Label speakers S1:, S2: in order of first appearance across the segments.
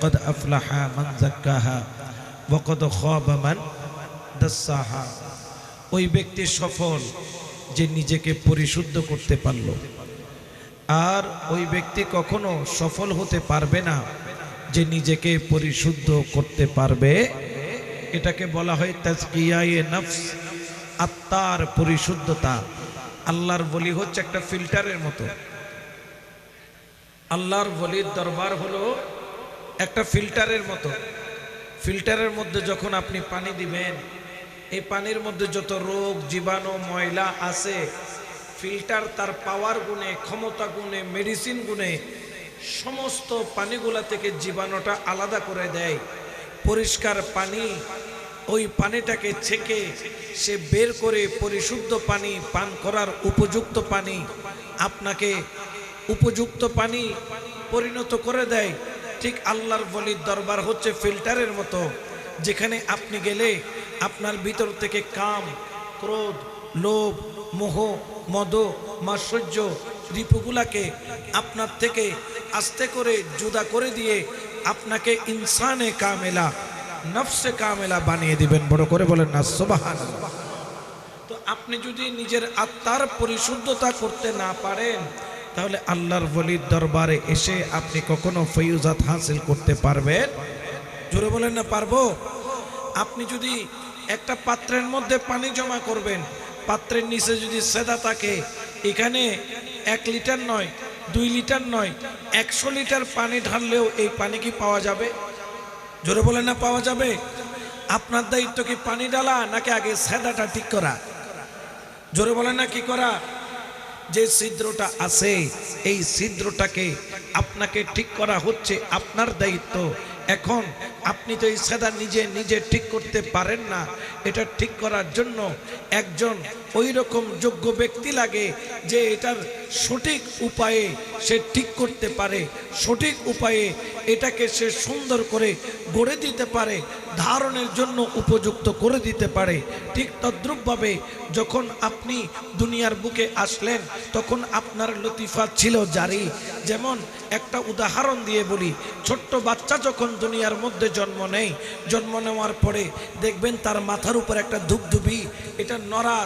S1: কদ আফলাহা মান যাক্কাহা ওয়া কদ খাবা মান দাসসাহা। ওই ব্যক্তি সফল যে নিজেকে পরিশুদ্ধ করতে পারল। আর ওই ব্যক্তি কখনো সফল হতে পারবে না যে নিজেকে পরিশুদ্ধ করতে পারবে। এটাকে বলা হয় তাজকিয়ায়ে নফস, আত্মার পরিশুদ্ধতা। আল্লাহর ওলি হচ্ছে একটা ফিল্টারের মতো। আল্লাহর ওলির দরবার হলো একটা ফিল্টারের মতো। ফিল্টারের মধ্যে যখন আপনি পানি দিবেন, এই পানির মধ্যে যত রোগ জীবাণু ময়লা আছে, ফিল্টার তার পাওয়ার গুণে, ক্ষমতা গুণে, মেডিসিন গুণে সমস্ত পানিগুলা থেকে জীবাণুটা আলাদা করে দেয়। পরিষ্কার পানি, ওই পানিটাকে ছেঁকে সে বের করে পরিশুদ্ধ পানি পান করার উপযুক্ত পানি আপনাকে উপযুক্ত পানি পরিণত করে দেয়। ঠিক আল্লাহর ওলির দরবার হচ্ছে ফিল্টারের মতো, যেখানে আপনি গেলে আপনার ভিতর থেকে কাম, ক্রোধ, লোভ, মোহ, মদ, মাৎসর্য রিপুগুলাকে আপনার থেকে আস্তে করে জুদা করে দিয়ে আপনাকে ইনসানে কামেলা, নফসে কামেলা বানিয়ে দিবেন। বড় করে বলেন না সুবহানাল্লাহ। তো আপনি যদি নিজের আত্মার পরিশুদ্ধতা করতে না পারেন, তাহলে আল্লাহর ওলির দরবারে এসে আপনি কখনো ফয়ুজাত হাসিল করতে পারবেন? জোরে বলেন না পারবো। আপনি যদি একটা পাত্রের মধ্যে পানি জমা করবেন, পাত্রের নিচে যদি সেদা থাকে, এখানে 1 লিটার নয়, 2 লিটার নয়, 100 লিটার পানি ঢাললেও এই পানি কি পাওয়া যাবে? জোরে বলেন না পাওয়া যাবে। আপনার দায়িত্ব কি পানি ঢালা, নাকি আগে সেদাটা ঠিক করা? জোরে বলেন না কি করা? যে ছিদ্রটা আছে, এই ছিদ্রটাকে আপনাকে ঠিক করা হচ্ছে আপনার দায়িত্ব। এখন আপনি তো এই সেদা নিজে নিজে ঠিক করতে পারেন না। এটা ঠিক করার জন্য একজন ওই রকম যোগ্য ব্যক্তি লাগে যে এটার সঠিক উপায়ে সে ঠিক করতে পারে, সঠিক উপায়ে এটাকে সে সুন্দর করে গড়ে দিতে পারে, ধারণের জন্য উপযুক্ত করে দিতে পারে। ঠিক তদ্রূপভাবে যখন আপনি দুনিয়ার বুকে আসলেন, তখন আপনার লতিফা ছিল জারি। যেমন একটা উদাহরণ দিয়ে বলি, ছোট্ট বাচ্চা যখন দুনিয়ার মধ্যে জন্ম নেয়, জন্ম নেওয়ার পরে দেখবেন তার মাথার উপর একটা ধূপধুপি, এটা নড়া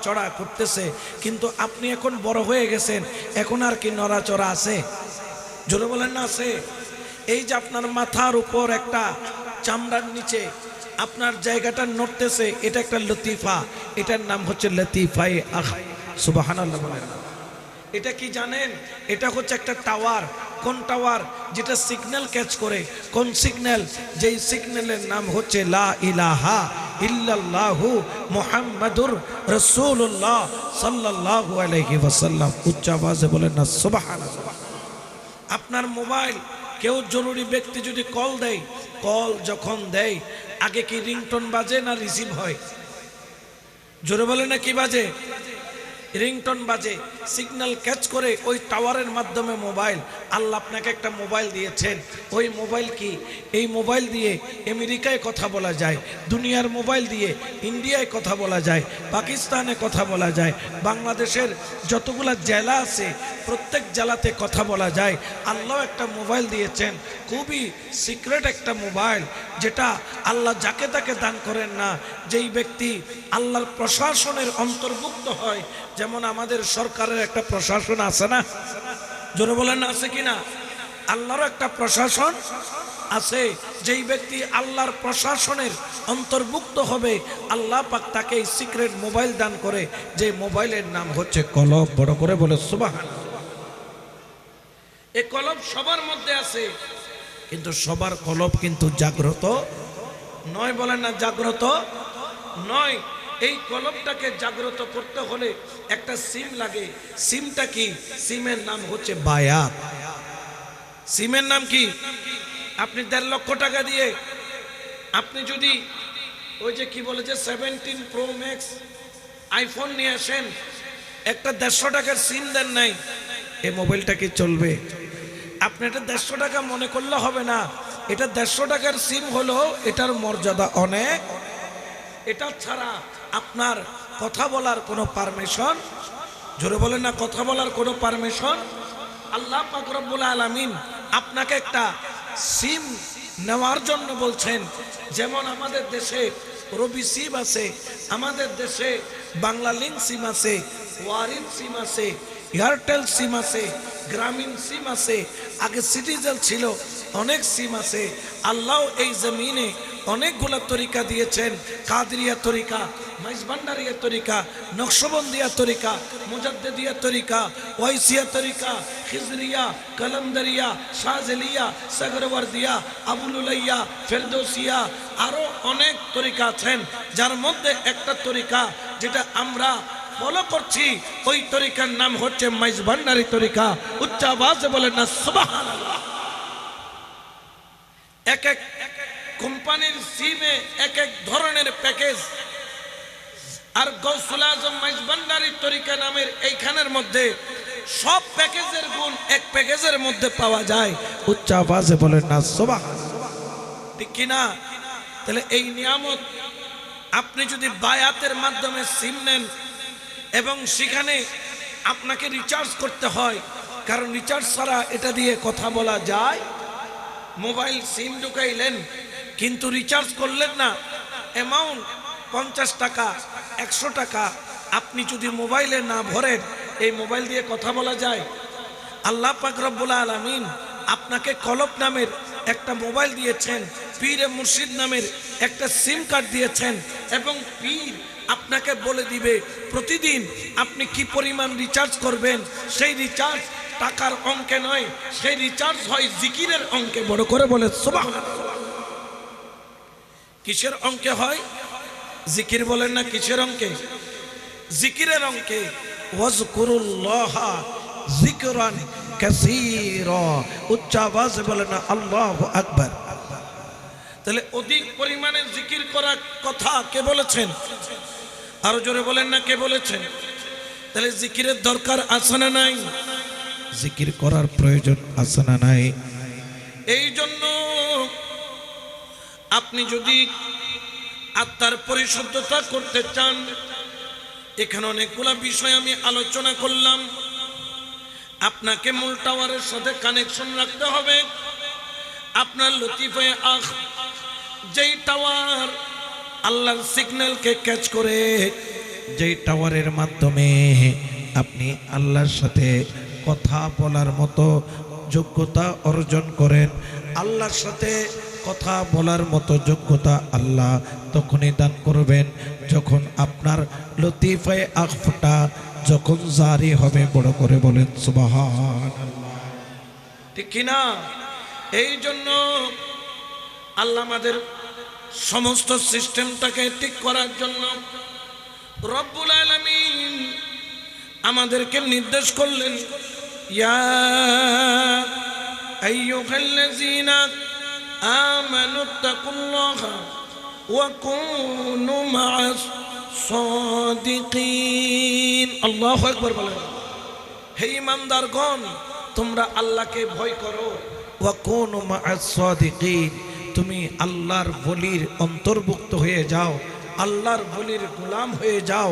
S1: চড়া করতেছে। কিন্তু আপনি এখন বড় হয়ে গেছেন, এখন আর কি নড়াচড়া আছে? জোরে বলেন না আছে? এই যে আপনার মাথার উপর একটা চামড়ার নিচে আপনার জায়গাটা নড়তেছে, এটা একটা লতিফা। এটার নাম হচ্ছে লতিফায়ে আখ। সুবহানাল্লাহ বলেন। এটা কি জানেন? এটা হচ্ছে একটা টাওয়ার। কোন টাওয়ার? যেটা সিগন্যাল ক্যাচ করে। কোন সিগন্যাল? যেই সিগন্যালের নাম হচ্ছে লা ইলাহা ইল্লাল্লাহু মুহাম্মাদুর রাসূলুল্লাহ সাল্লাল্লাহু আলাইহি ওয়াসাল্লাম। উচ্চ আওয়াজে বলেন না সুবহানাল্লাহ। আপনার মোবাইল কেউ জরুরি ব্যক্তি যদি কল দেয়, কল যখন দেয় আগে কি রিংটোন বাজে না রিসিভ হয়? জোরে বলে না কি বাজে? রিংটোন বাজে, সিগন্যাল ক্যাচ করে ওই টাওয়ারের মাধ্যমে মোবাইল। আল্লাহ আপনাকে একটা মোবাইল দিয়েছেন, ওই মোবাইল কি? এই মোবাইল দিয়ে আমেরিকায় কথা বলা যায়, দুনিয়ার মোবাইল দিয়ে ইন্ডিয়ায় কথা বলা যায়, পাকিস্তানে কথা বলা যায়, বাংলাদেশের যতগুলা জেলা আছে প্রত্যেক জেলাতে কথা বলা যায়। আল্লাহ একটা মোবাইল দিয়েছেন, খুবই সিক্রেট একটা মোবাইল, যেটা আল্লাহ যাকে তাকে দান করেন না। যেই ব্যক্তি আল্লাহর প্রশাসনের অন্তর্ভুক্ত হয়, যেমন আমাদের সরকারের একটা প্রশাসন আছে না? জোরে বলেন না আছে কিনা? আল্লাহর একটা প্রশাসন আছে। যেই ব্যক্তি আল্লাহর প্রশাসনের অন্তর্ভুক্ত হবে, আল্লাহ পাক তাকে এই সিক্রেট মোবাইল দান করে, যে মোবাইলের নাম হচ্ছে কলব। বড় করে বলে সুবহানাল্লাহ। এই কলব সবার মধ্যে আছে, কিন্তু সবার কলব কিন্তু জাগ্রত নয়। বলেন না জাগ্রত নয়। এই কলবটাকে জাগ্রত করতে হলে একটা সিম লাগে। সিমটা কি? সিমের নাম হচ্ছে বায়াত। সিমের নাম কি? আপনি 1.5 লক্ষ টাকা দিয়ে আপনি যদি ওই যে কি বলে যে 17 প্রো ম্যাক্স আইফোন নিয়ে আসেন, একটা 150 টাকার সিম দেন নাই, এই মোবাইলটা কি চলবে? আপনি এটা 150 টাকা মনে করলে হবে না। এটা 150 টাকার সিম হলো, এটার মর্যাদা অনেক। এটা ছাড়া আপনার কথা বলার কোনো পারমিশন, জোরে বলেন না কথা বলার কোনো পারমিশন, আল্লাহ পাক রব্বুল আলামিন আপনাকে একটা সিম নেওয়ার জন্য বলছেন। যেমন আমাদের দেশে রবি সিম আছে, আমাদের দেশে বাংলা লিঙ্ক সিম আছে, ওয়ারিদ সিম আছে, এয়ারটেল সিম আছে, গ্রামীণ সিম আছে, আগে সিটিজেল ছিল, অনেক সিম আছে। আল্লাহ এই জমিনে অনেকগুলা তরিকা দিয়েছেন। কাদরিয়া তরিকা, মাইজভান্ডারিয়া তরিকা, নকশবন্দিয়া তরিকা, মুজাদ্দিদিয়া তরিকা, ওয়াইসিয়া তরিকা, খিজরিয়া, কলমদরিয়া, শাহজলিয়া, সাগরওয়ার্দিয়া, আবুলুলাইয়া, ফেরদৌসিয়া, আরো অনেক তরিকা আছেন। যার মধ্যে একটা তরিকা যেটা আমরা ফলো করছি, ওই তরিকার নাম হচ্ছে মাইজভান্ডারি তরিকা। উচ্চ আওয়াজে বলেন না সুবহানাল্লাহ। এক এক কোম্পানির সিমে এক এক ধরনের প্যাকেজ। আর গৌসুল আজম মাইজভান্ডারি তরিকা নামের এইখানের মধ্যে সব প্যাকেজের গুণ এক প্যাকেজের মধ্যে পাওয়া যায়। উচ্চ আওয়াজে বলেন না সুবহানাল্লাহ, ঠিক কিনা? তাহলে এই নিয়ামত আপনি যদি বায়াতের মাধ্যমে সিম নেন এবং সেখানে আপনাকে রিচার্জ করতে হয়, কারণ রিচার্জ ছাড়া এটা দিয়ে কথা বলা যায়। মোবাইল সিম ঢুকাইলেন কিন্তু রিচার্জ করলেন না, অ্যামাউন্ট 50 টাকা 100 টাকা আপনি যদি মোবাইলে না ভরেন, এই মোবাইল দিয়ে কথা বলা যায়? আল্লাহ পাক রব্বুল আলামিন আপনাকে কলব নামের একটা মোবাইল দিয়েছেন, পীর মুর্শিদ নামের একটা সিম কার্ড দিয়েছেন, এবং পীর আপনাকে বলে দিবে প্রতিদিন আপনি কি পরিমাণ রিচার্জ করবেন। সেই রিচার্জ টাকার অঙ্কে নয়, সেই রিচার্জ হয় জিকিরের অঙ্কে। বড় করে বলে সুবহানাল্লাহ। কিসের অঙ্কে হয়? জিকির বলেন না, কিসের অঙ্কে? জিকিরের অঙ্কে। ওয়াজকুরুল্লাহ যিকরান কাসীরা। উচ্চ আওয়াজে বলেন না আল্লাহু আকবার। তাহলে অধিক পরিমাণে জিকির করার কথা কে বলেছেন? আরো জোরে বলেন না, কে বলেছেন? তাহলে জিকিরের দরকার আছে না নাই? জিকির করার প্রয়োজন আছে না নাই? এই জন্য আপনি যদি আত্মার পরিশুদ্ধতা করতে চান, এখানে অনেকগুলা বিষয় আমি আলোচনা করলাম। আপনাকে মূল টাওয়ারের সাথে কানেকশন রাখতে হবে। আপনার লতিফে আখ, যেই টাওয়ার আল্লাহর সিগন্যালকে ক্যাচ করে, যেই টাওয়ারের মাধ্যমে আপনি আল্লাহর সাথে কথা বলার মতো যোগ্যতা অর্জন করেন, আল্লাহর সাথে কথা বলার মতো যোগ্যতা আল্লাহ তখনই দান করবেন যখন আপনার লতিফে আখটা যখন জারি হবে। বড় করে বলেন সুবহানাল্লাহ, ঠিক কিনা? এই জন্য আল্লাহ আমাদের সমস্ত সিস্টেমটাকে ঠিক করার জন্য রব্বুল আলামিন আমাদেরকে নির্দেশ করলেন, ইয়া আইয়ুহাল্লাযীনা আমানুত্তাকুল্লাহা ওয়া কুনু মা'আস সাদিকিন। আল্লাহু আকবার বলেন। হে ঈমানদারগণ, তোমরা আল্লাহকে ভয় করো। ওয়া কুনু মা'আস সাদিকিন, তুমি আল্লাহর ওলির অন্তর্ভুক্ত হয়ে যাও, আল্লাহর ওলির গোলাম হয়ে যাও,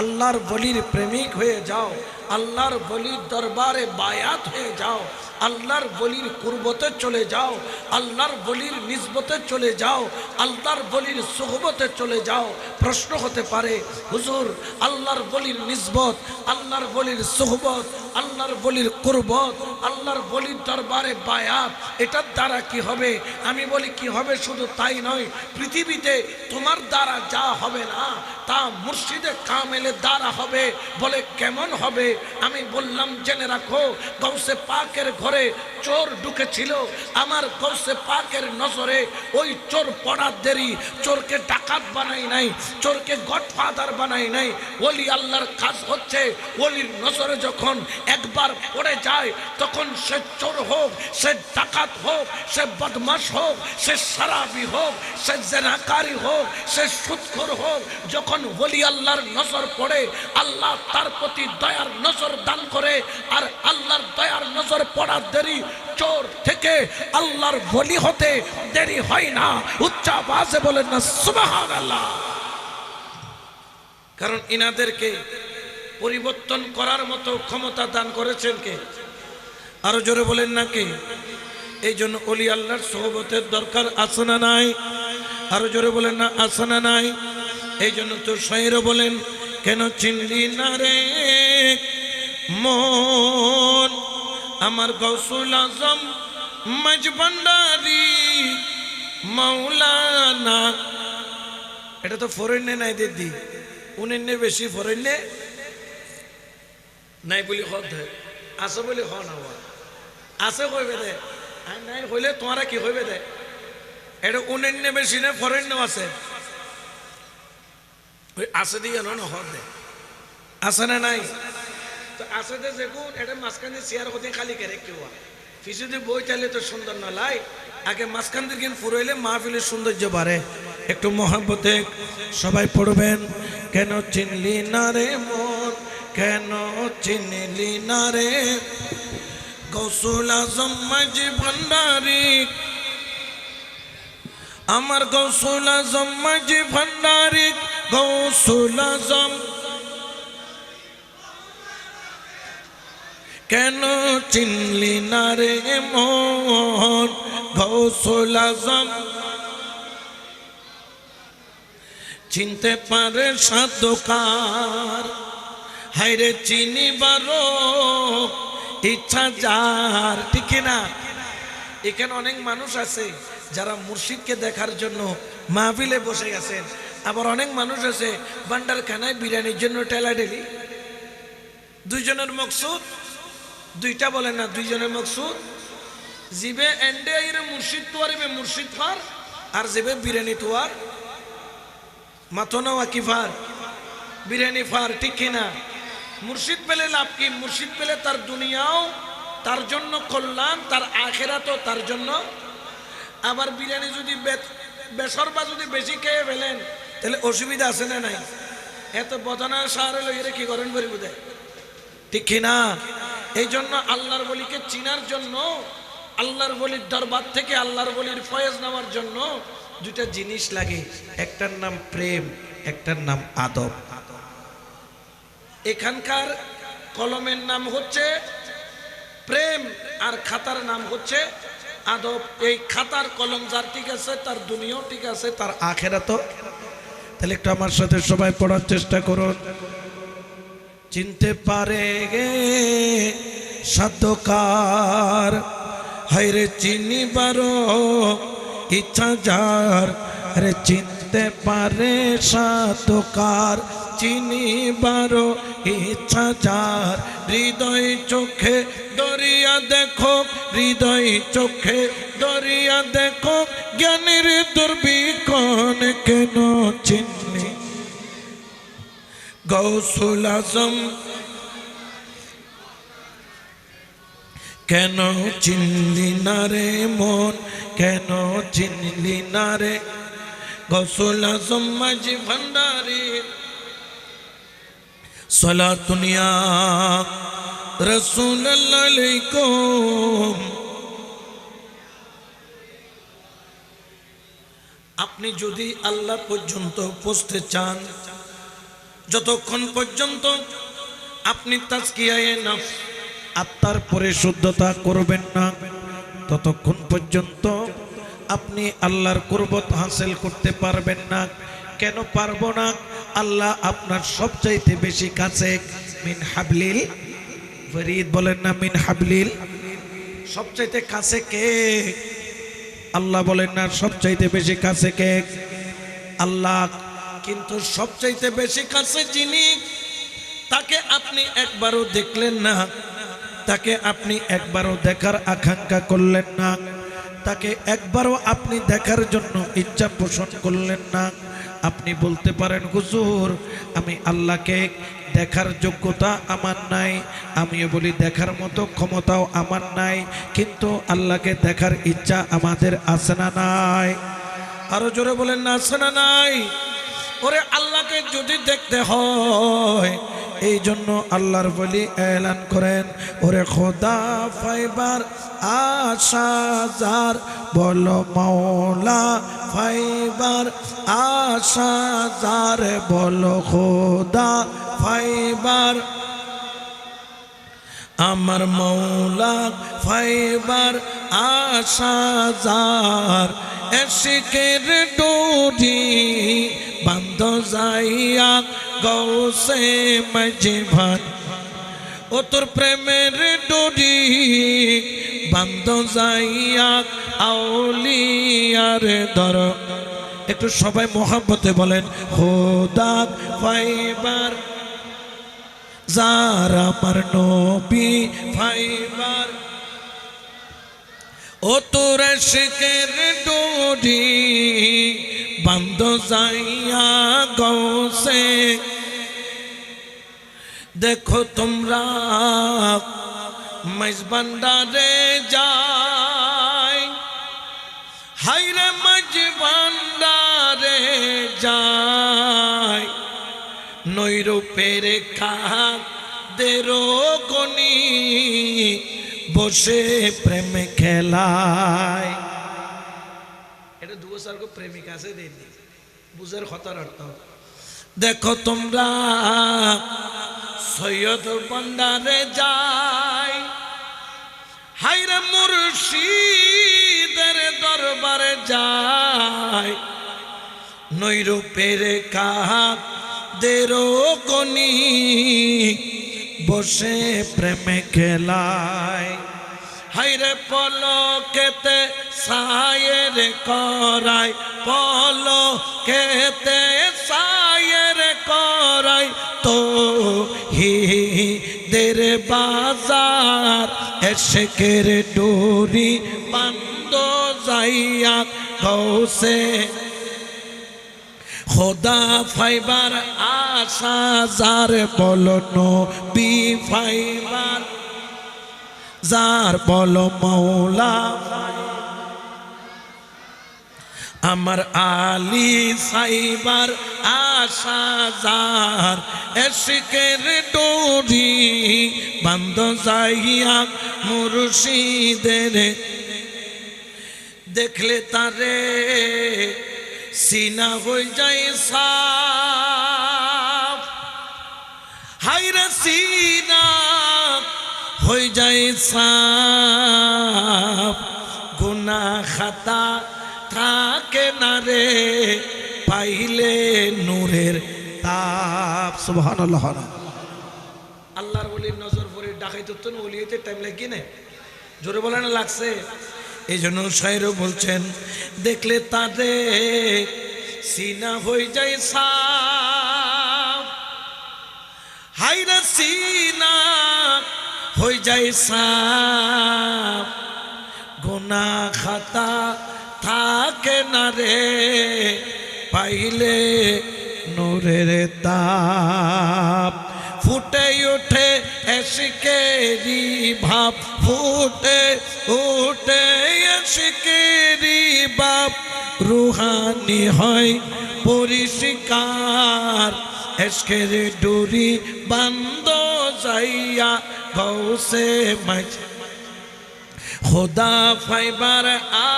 S1: আল্লাহর ওলির প্রেমিক হয়ে যাও, আল্লাহর ওলির দরবারে বায়াত হয়ে যাও, আল্লাহর ওলির কুরবতে চলে যাও, আল্লাহর ওলির নিসবতে চলে যাও, আল্লাহর ওলির সুহবতে চলে যাও। প্রশ্ন হতে পারে, হুজুর আল্লাহর ওলির নিসবত, আল্লাহর ওলির সুহবত, আল্লাহর ওলির কুরবত, আল্লাহর ওলির দরবারে বায়াত, এটার দ্বারা কি হবে? আমি বলি কি হবে? শুধু তাই নয়, পৃথিবীতে তোমার দ্বারা যা হবে না তা মুর্শিদে কামেলের দ্বারা হবে। বলে কেমন হবে? আমি বললাম জেনে রাখো, গৌসে পাকের ঘরে চোর ঢুকেছিল, আমার গৌসে পাকের নজরে ওই চোর পড়ার দেরি, চোরকে ডাকাত বানাই নাই, চোরকে গডফাদার বানাই নাই। ওলি আল্লাহর কাজ হচ্ছে ওলির নজরে যখন একবার পড়ে যায়, তখন সে চোর হোক, সে ডাকাত হোক, সে বদমাশ হোক, সে শরাবি হোক, সে জেনাকারী হোক, সে সুদখোর হোক, যখন ওলি আল্লাহর নজর পড়ে, আল্লাহ তার প্রতি দয়ার নজর দান করে। আর আল্লাহর দয়ার নজর পড়ার দেরি, চোর থেকে আল্লাহর ওলি হতে দেরি হয় না। উচ্চ আওয়াজে বলেন না সুবহানাল্লাহ। কারণ ইনাদেরকে পরিবর্তন করার মতো ক্ষমতা দান করেছেন কে? আরো জোরে বলেন না কে? এই জন্য অলি আল্লাহর সোহবতের দরকার আছে না নাই? আরো জোরে বলেন না, আছে না নাই? এই জন্য তো শায়েরও বলেন, কেন চিনলি না রে মন আমার গৌসুল আজম মাঝ ভান্ডারি মাওলানা। এটা তো ফরেনে নাই দিদি, উনিনে বেশি ফরেনে নাই বলি হদ আছে বলি হ না আছে কইবে দে, নাই হইলে তোমারা কি হইবে দে? এটা উনিনে বেশি না ফরেনেও আছে, ওই আছে দিয়ে না হদ দে, আছে না নাই? তো আছে দে যেগুন এটা মাঝখানে চেয়ার হতে খালি করে কেউ পিছুতে বই চাইলে তো সুন্দর না লাই, আগে মাঝখান দিকে ফুরাইলে মাহফিলের সৌন্দর্য বাড়ে। একটু মহব্বতে সবাই পড়বেন, কেন চিনলি না রে মন, কেন চিনলি না রে গৌসুল আজম মাঝি ভান্ডারি আমার গৌসুল আজম মাঝি ভান্ডারি গৌসুল আজম কেন চিনলি না রে মন গৌসুল আজম চিনতে পারে সাধকার হায়রে চিনিবারও ইচ্ছা যার, ঠিক না? এখানে অনেক মানুষ আছে যারা মুর্শিদকে দেখার জন্য মাহফিলে বসে গেছেন, আবার অনেক মানুষ আছে ভান্ডারখানায় বিরিয়ানির জন্য ঠেলাঠেলি। দুইজনের মকসুদ দুইটা, বলেন না দুইজনের মকসুদ, জিবে এন্ডে আইরে মুর্শিদ তোয়ারিবে মুর্শিদ ফার, আর জিবে বিরিয়ানি তোয়ার মাথনা ওয়াকিফার বিরিয়ানি ফার, ঠিক কিনা? মুর্শিদ পেলে লাভ কি? মুর্শিদ পেলে তার দুনিয়াও তার জন্য কল্যাণ, তার আখেরাতও তার জন্য। আবার বিরিয়ানি যদি বেসরবা যদি বেশি খেয়ে ফেলেন তাহলে অসুবিধা আছে না নাই? এত বদনা সারে লইরে কি করেন বলি বুঝে, ঠিক কিনা? এই জন্য আল্লাহর বলিকে চিনার জন্য, আল্লাহর বলির দরবার থেকে আল্লাহর বলির ফয়েজ নেওয়ার জন্য দুটা জিনিস লাগে, একটার নাম প্রেম, একটার নাম আদব। এখানকার কলমের নাম হচ্ছে প্রেম আর খাতার নাম হচ্ছে আদব। এই খাতার কলম যার ঠিক আছে তার দুনিয়াও ঠিক আছে, তার আখেরাতও। তাহলে একটু আমার সাথে সবাই পড়ার চেষ্টা করুন। চিনতে পারে গে সাধকার হায়রে চিনিবারও ইচ্ছা যার, আরে চিনতে পারে সাধকার চিনিবারও ইচ্ছা যার, হৃদয় চোখে দরিয়া দেখো, হৃদয় চোখে দরিয়া দেখো, জ্ঞানের দুর্বিক্ষণ কেন চিনলি গৌসুল আজম, কেন চিনলি না রে মন, কেন চিনলি না রে গৌসুল আজম মাঝি ভান্ডারি। সালাতুনিয়া রাসূলুল্লাহ আলাইকুম। আপনি যদি আল্লাহ পর্যন্ত পৌঁছতে চান, যতক্ষণ পর্যন্ত আপনি তাজকিয়ায়ে নফস আত্মার পরিশুদ্ধতা করবেন না, ততক্ষণ পর্যন্ত আপনি আল্লাহর কুরবত হাসিল করতে পারবেন না। কেন পারবো না? আল্লাহ আপনার সবচাইতে বেশি কাছে। মিন হাবলিল ওয়ারিদ, বলেন না মিন হাবলিল, সবচাইতে কাছে কে? আল্লাহ। বলেন না সবচাইতে বেশি কাছে কে? আল্লাহ। কিন্তু সবচাইতে বেশি কাছে যিনি, তাকে আপনি একবারও দেখলেন না, তাকে আপনি একবারও দেখার আকাঙ্ক্ষা করলেন না, তাকে একবারও আপনি দেখার জন্য ইচ্ছা পোষণ করলেন না। আপনি বলতে পারেন হুজুর আমি আল্লাহকে দেখার যোগ্যতা আমার নাই, আমিও বলি দেখার মতো ক্ষমতাও আমার নাই, কিন্তু আল্লাহকে দেখার ইচ্ছা আমাদের আছে না নাই? আরো জোরে বলেন না আছে না নাই? ওরে আল্লাহকে যদি দেখতে হয়, এই জন্য আল্লাহর বলি এলান করেন, ওরে খোদা ফাইবার আশা যার, বলো মাওলা ফাইবার আশা যার, বলো খোদা ফাইবার আমার মৌলা ফাইবার আশা যার এশিকের ডোরি বান্ধ যাইয়া গৌসে মাঝে ভান ও তোর প্রেমের ডোরি বান্ধ যাইয়া আউলিয়ার দর একটু সবাই মোহাব্বতে বলেন খোদা ফাইবার যার আমার নবী ফাইবার ও তোর আশিকের ডোরি বান্ধ যাইয়া গৌসে দেখো তোমরা মাইজবান্ডারে যাই হাইরে মাইজবান্ডারে যাই নৈরূপের কাদের গনি বসে প্রেম খেলায় এটা দুবছর প্রেমিক আছে দিদি বুঝের খতর অর্থ দেখো তোমরা সৈয়দ বান্ডারে যাই হাইরে মুর্শিদের দরবারে যাই নৈরূপের কাদের গনি বসে প্রেমে খেলায় হাইরে পলকেতে সায়ের করাই পলকেতে সায়ের করাই তো দের বাজার এশকের ডোরি বান্ধ যাইয়া গৌসে খোদা ফাইবার আশা যার বলো নবী ফাইবার যার বলো মৌলা আমার আলী সাইবার আশা যার এশকের ডোরি বান্ধ যাইয়া মুর্শিদের দেখলে তারে সিনা হয়ে যায় সাফ হাইরে সিনা হয়ে যায় সাফ গুনাহ খাতা থাকে না রে পাইলে নূরের তাপ সুবহানাল্লাহ আল্লাহর ওলির নজর পড়ে ডাকাইতে তো ওলিতে টাইম লাগে না জোরে বলে না লাগছে এই জন্য শায়রও বলছেন দেখলে তাদের সিনা হয়ে যায় সাফ হাইরা সিনা হয়ে যায় সাফ গুনাহ খাতা থাকে না রে পাইলে নূরের তাপ ফুটে ওঠে এশকেরি ভাব ফুটে ওঠে এশকেরি ভাব রুহানি হয় পরিষ্কার এশকের ডোরি বান্ধ যাইয়া গৌসে মাঝ খোদা ফাইবার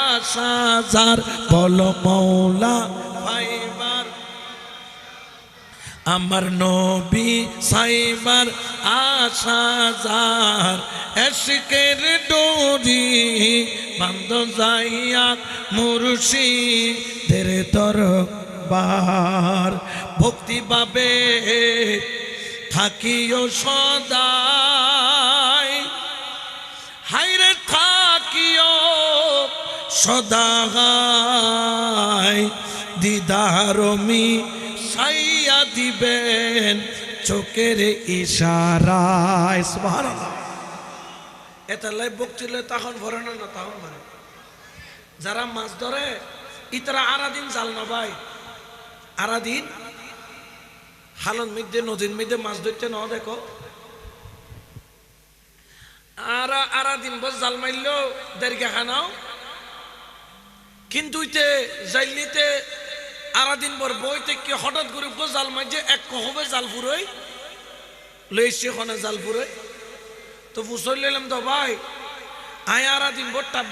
S1: আশা যার বলো মৌলা ফাইবার আমার নবী সাইবার আশা যার এশকের ডোরি বান্ধ যাইয়া মুর্শিদের দরবার ভক্তি পাবে থাকিও সদাই হাইরে থাকিও সদাই দিদারমি সাইয়া দিবেন চোখের ইশারায় সুবহানাল্লাহ এটা লাই বকছিলে তখন ভরে না তখন মানে যারা মাছ ধরে ইতারা আরাদিন জাল না ভাই আরাদিন হালন মধ্যে নদীর মধ্যে মাছ ধরতে না দেখো আরাদিন বস জাল মারলো দেড়গা খানাও কিন্তু জাইলিতে আরাদিন পর বইতে কি হঠাৎ করে জাল মারছে এক হবে জাল ফুরোই লইছে খনে জাল ফুরোই তো বুঝল নিলাম তো ভাই আয় আরাদিন পর টাপ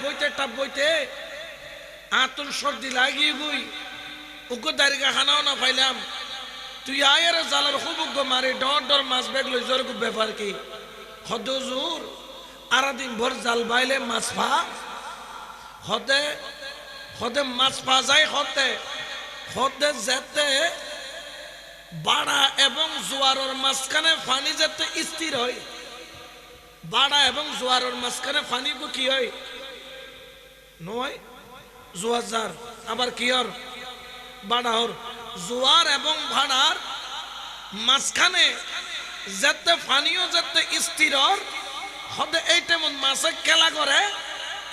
S1: বইতে আতন সর্দি লাগিয়ে গুই ওকে দাঁড়িয়ে খানাও না পাইলাম তুই আয় আর জালের খুব মারে ডর ডর মাছ ব্যাগ লই জোর ব্যাপার কি হদজুর আরা দিন ভর জাল বাইলে মাছ পা হদে হদে মাছ পা যায় হতে হদে যেতে বাড়া এবং জোয়ারের মাঝখানে পানি যেতে স্থির হয় বাড়া এবং জোয়ারের মাঝখানে পানি কি হয় নয় জোয়ার যার আবার কি হর বাড়া হর জোয়ার এবং ভাড়ার মাঝখানে যেতে পানিও যেতে স্থির হদে এই তেমন মাছে খেলা করে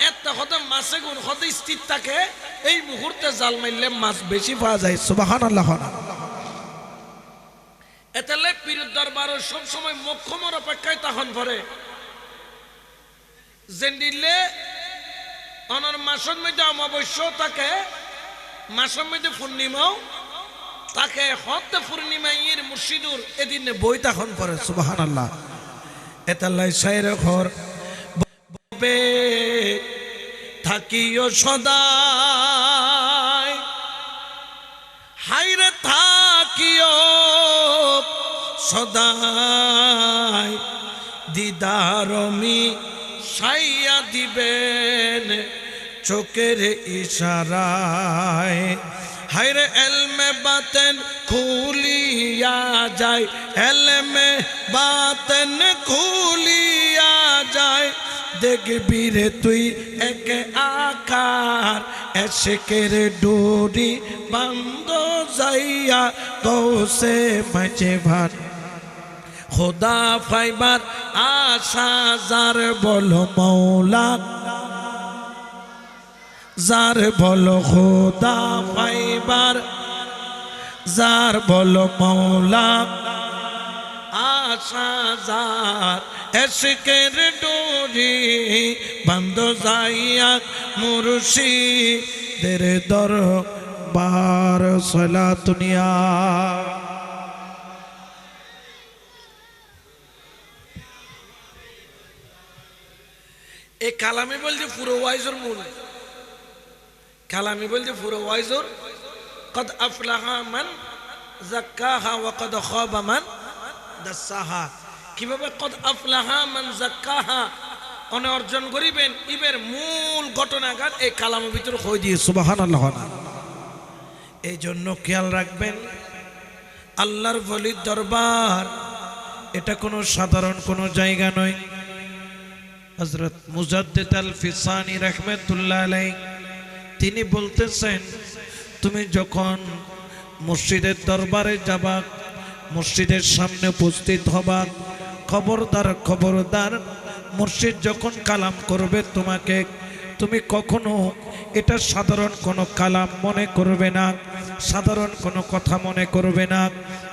S1: এত হদে মাছে গুণ হদে স্থির থাকে এই মুহূর্তে জাল মারলে মাছ বেশি পাওয়া যায় সুবহানাল্লাহ এতলে পীর দরবারের সব সময় মক্ষমর অপেক্ষায় তখন পরে যে নিলে অনর মাসের মধ্যে অমাবস্য থাকে মাসের মধ্যে পূর্ণিমাও তাকে হতে পূর্ণিমাইয়ের মুর্শিদুর এদিনে বই তখন পরে সুবহানাল্লাহ এতাল্লাই সাইর ঘর ববে থাকিও সদাই হাইরে থাকিও সদাই দিদারমি সাইয়া দিবেন চোখের ইশারায় হায়রে এলমে বাতেন খুলিয়া যায় এলমে বাতেন খুলিয়া যায় দেখবি রে তুই এক আকার এসকের ডোরি বন্ধ যাইয়া গৌসে মাঝে ভার খোদা ফাইবার আশা যার বলো মৌলা যার বলো খোদা ফাইবার যার বলো মৌলা আশা যার এসকের ডোরি বন্ধ যাইয়া মুর্শিদের দরবার সালাতুনিয়া এই কালামে বলছে পুরো ওয়াইজর মূল কালামে বলছে পুরো ওয়াইজর কদ আফলাহা মান যাক্কাহা ওয়া কদ খাবা মান দাসাহা কিভাবে কদ আফলাহা মান যাক্কাহা অনে অর্জন করিবেন ইবের মূল ঘটনাগার এই কালামের ভিতর কই দিয়ে সুবহানাল্লাহ এই জন্য খেয়াল রাখবেন আল্লাহর ওলির দরবার এটা কোনো সাধারণ কোনো জায়গা নয় হযরত মুজাদ্দিদ আল ফিসানি রাহমাতুল্লাহ আলাইহি তিনি বলতেছেন তুমি যখন মসজিদের দরবারে যাবা মসজিদের সামনে উপস্থিত হবা খবরদার খবরদার মসজিদ যখন কালাম করবে তোমাকে তুমি কখনো এটা সাধারণ কোনো কালাম মনে করবে না সাধারণ কোনো কথা মনে করবে না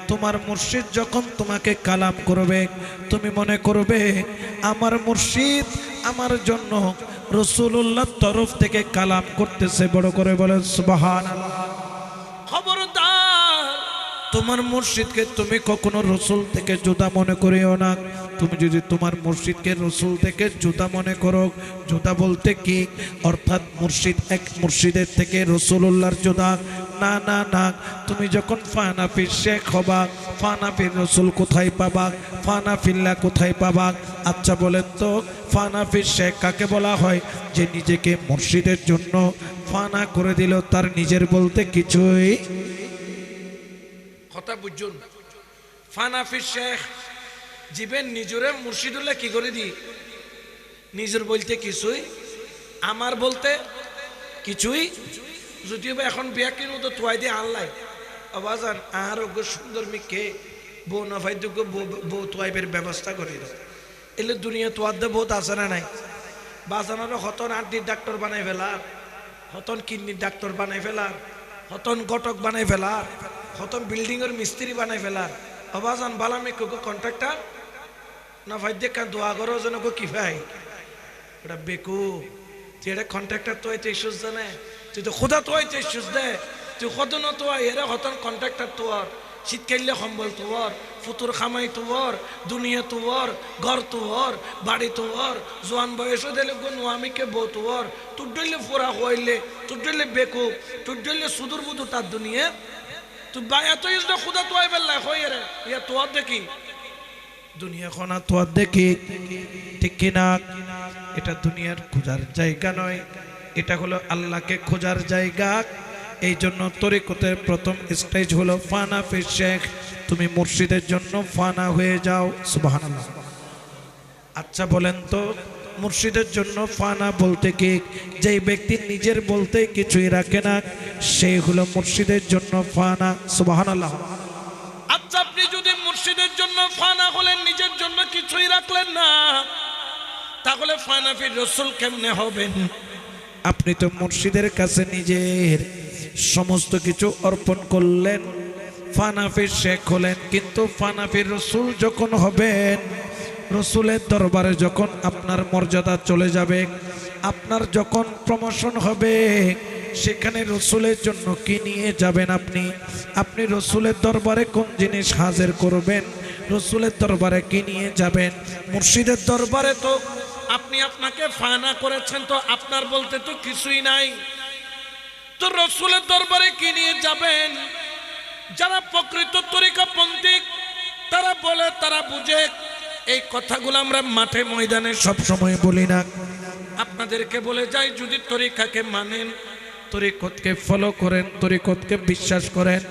S1: তোমার মুর্শিদ যখন তোমাকে কালাম করবে তুমি মনে করবে আমার মুর্শিদ আমার জন্য রাসূলুল্লাহর তরফ থেকে কালাম করতেছে বড় করে বলেন সুবহানাল্লাহ খবরদার তোমার মুর্শিদকে তুমি কখনো রাসূল থেকে জুদা মনে করিও না তুমি যদি তোমার মুর্শিদকে রাসূল থেকে জুদা মনে করো জুদা বলতে কি অর্থাৎ মুর্শিদ এক মুর্শিদের থেকে রাসূলুল্লাহর জুদা না না না তুমি যখন ফানাফির শেখ হবা ফানাফির রাসূল কোথায় পাবা ফানাফিল্লাহ কোথায় পাবা আচ্ছা বলেন তো ফানাফির শেখ কাকে বলা হয় যে নিজেকে মুর্শিদের জন্য ফানা করে দিল তার নিজের বলতে কিছুই কথা বুঝুন ফানাফির শেখ জীবেন নিজরে মুর্শিদুল্লাহ কি করে দি নিজের বলতে কিছুই আমার বলতে কিছুই যদিও এখন বিয়া কিনো তো তোয়াই দিয়ে আনলাই অবাজান আর সুন্দর মিকে বউ না ভাই বউ তোয়াইবের ব্যবস্থা করে দাও এলে দুনিয়া তোয়ার দে বহুত আছে না নাই বাজানোর হতন আড্ডির ডাক্তার বানাই ফেলার হতন কিডনির ডাক্তার বানাই ফেলার হতন গটক বানাই ফেলার হতন বিল্ডিংয়ের মিস্ত্রি বানাই ফেলার অবাজান বালামে কোকো কন্ট্রাক্টর না ভাই দেখা দোয়া করো যেন কি ভাই ওটা বেকু তুই এটা কন্ট্রাক্টর তো হইতে ইস্যুস জানে তুই তো খোদা তো হইতে ইস্যুস দে তুই কত ন তো এরা হতন কন্ট্রাক্টর তোর শীতকালে সম্বল তোর ফুতুর খামাই তোর দুনিয়া তোর ঘর তোর বাড়ি তোর জোয়ান বয়স দিলে গো নোয়ামিকে বউ তোর তোর ডলে ফোরা হইলে তোর ডলে বেকু তোর ডলে সুদূর বুদুর তার দুনিয়া তুই বায়া তো ইস খুদা তো আইবেল হই রে ইয়া তোর দেখি দুনিয়াখন তো দেখি ঠিক কিনা? এটা দুনিয়ার খোঁজার জায়গা নয়, এটা হলো আল্লাহকে খোঁজার জায়গা। এই জন্য তরিকতের প্রথম স্টেজ হলো ফানা ফি শেখ। তুমি মুর্শিদের জন্য ফানা হয়ে যাও। সুবহানাল্লাহ। আচ্ছা বলেন তো, মুর্শিদের জন্য ফানা বলতে কি? যেই ব্যক্তি নিজের বলতে কিছুই রাখে না, সেই হলো মুর্শিদের জন্য ফানা। সুবহানাল্লাহ।
S2: আচ্ছা, আপনি যদি মুর্শিদের জন্য ফানা হলেন, নিজের জন্য কিছুই রাখলেন না, তাহলে ফানা ফির রাসূল কেমনে হবেন?
S1: আপনি তো মুর্শিদের কাছে নিজের সমস্ত কিছু অর্পণ করলেন, ফানাফির শেখ হলেন, কিন্তু ফানাফির রসুল যখন হবেন, রসুলের দরবারে যখন আপনার মর্যাদা চলে যাবে, আপনার যখন প্রমোশন হবে, সেখানে রসুলের জন্য কি নিয়ে যাবেন? আপনি রসুলের দরবারে কোন জিনিস হাজির করবেন? রসুলের দরবারে কি নিয়ে যাবেন?
S2: মুর্শিদের দরবারে তো আপনি আপনাকে ফানা করেছেন, তো আপনার বলতে তো কিছুই নাই, তো রসুলের দরবারে কি নিয়ে যাবেন? যারা প্রকৃত তরিকাপন্থী তারা বলে, তারা বুঝে। এই কথাগুলো আমরা মাঠে ময়দানে
S1: সব সময় বলি না,
S2: আপনাদেরকে বলে যাই, যদি তরিকাকে মানেন,
S1: তরিকতকে ফলো করেন, তরিকতকে বিশ্বাস করেন,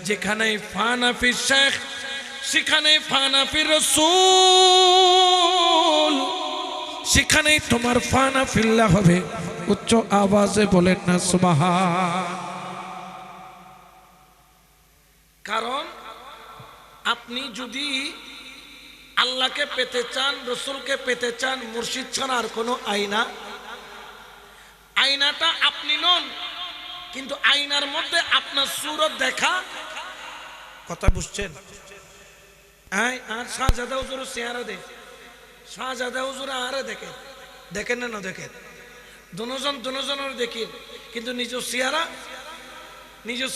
S2: যেখানে ফানাফি শেখ সেখানে ফানাফি রাসূল,
S1: সেখানেই তোমার ফানা ফিল্লা হবে। উচ্চ আওয়াজে বলেন না সুবহান।
S2: কারণ আপনি যদি আল্লাহকে পেতে চান, রসুলকে পেতে চান, মুর্শিদ ছাড়া আর কোনো আয়নাটা আপনি নন, কিন্তু আয়নার মধ্যে আপনার সুরত দেখা।
S1: কথা বুঝছেন?
S2: আর শাহজাদা হুজুর চেহারা দেখ, শাহজাদা হুজুর আরে দেখেন না দেখেন, দুজনের দেখি, কিন্তু নিজ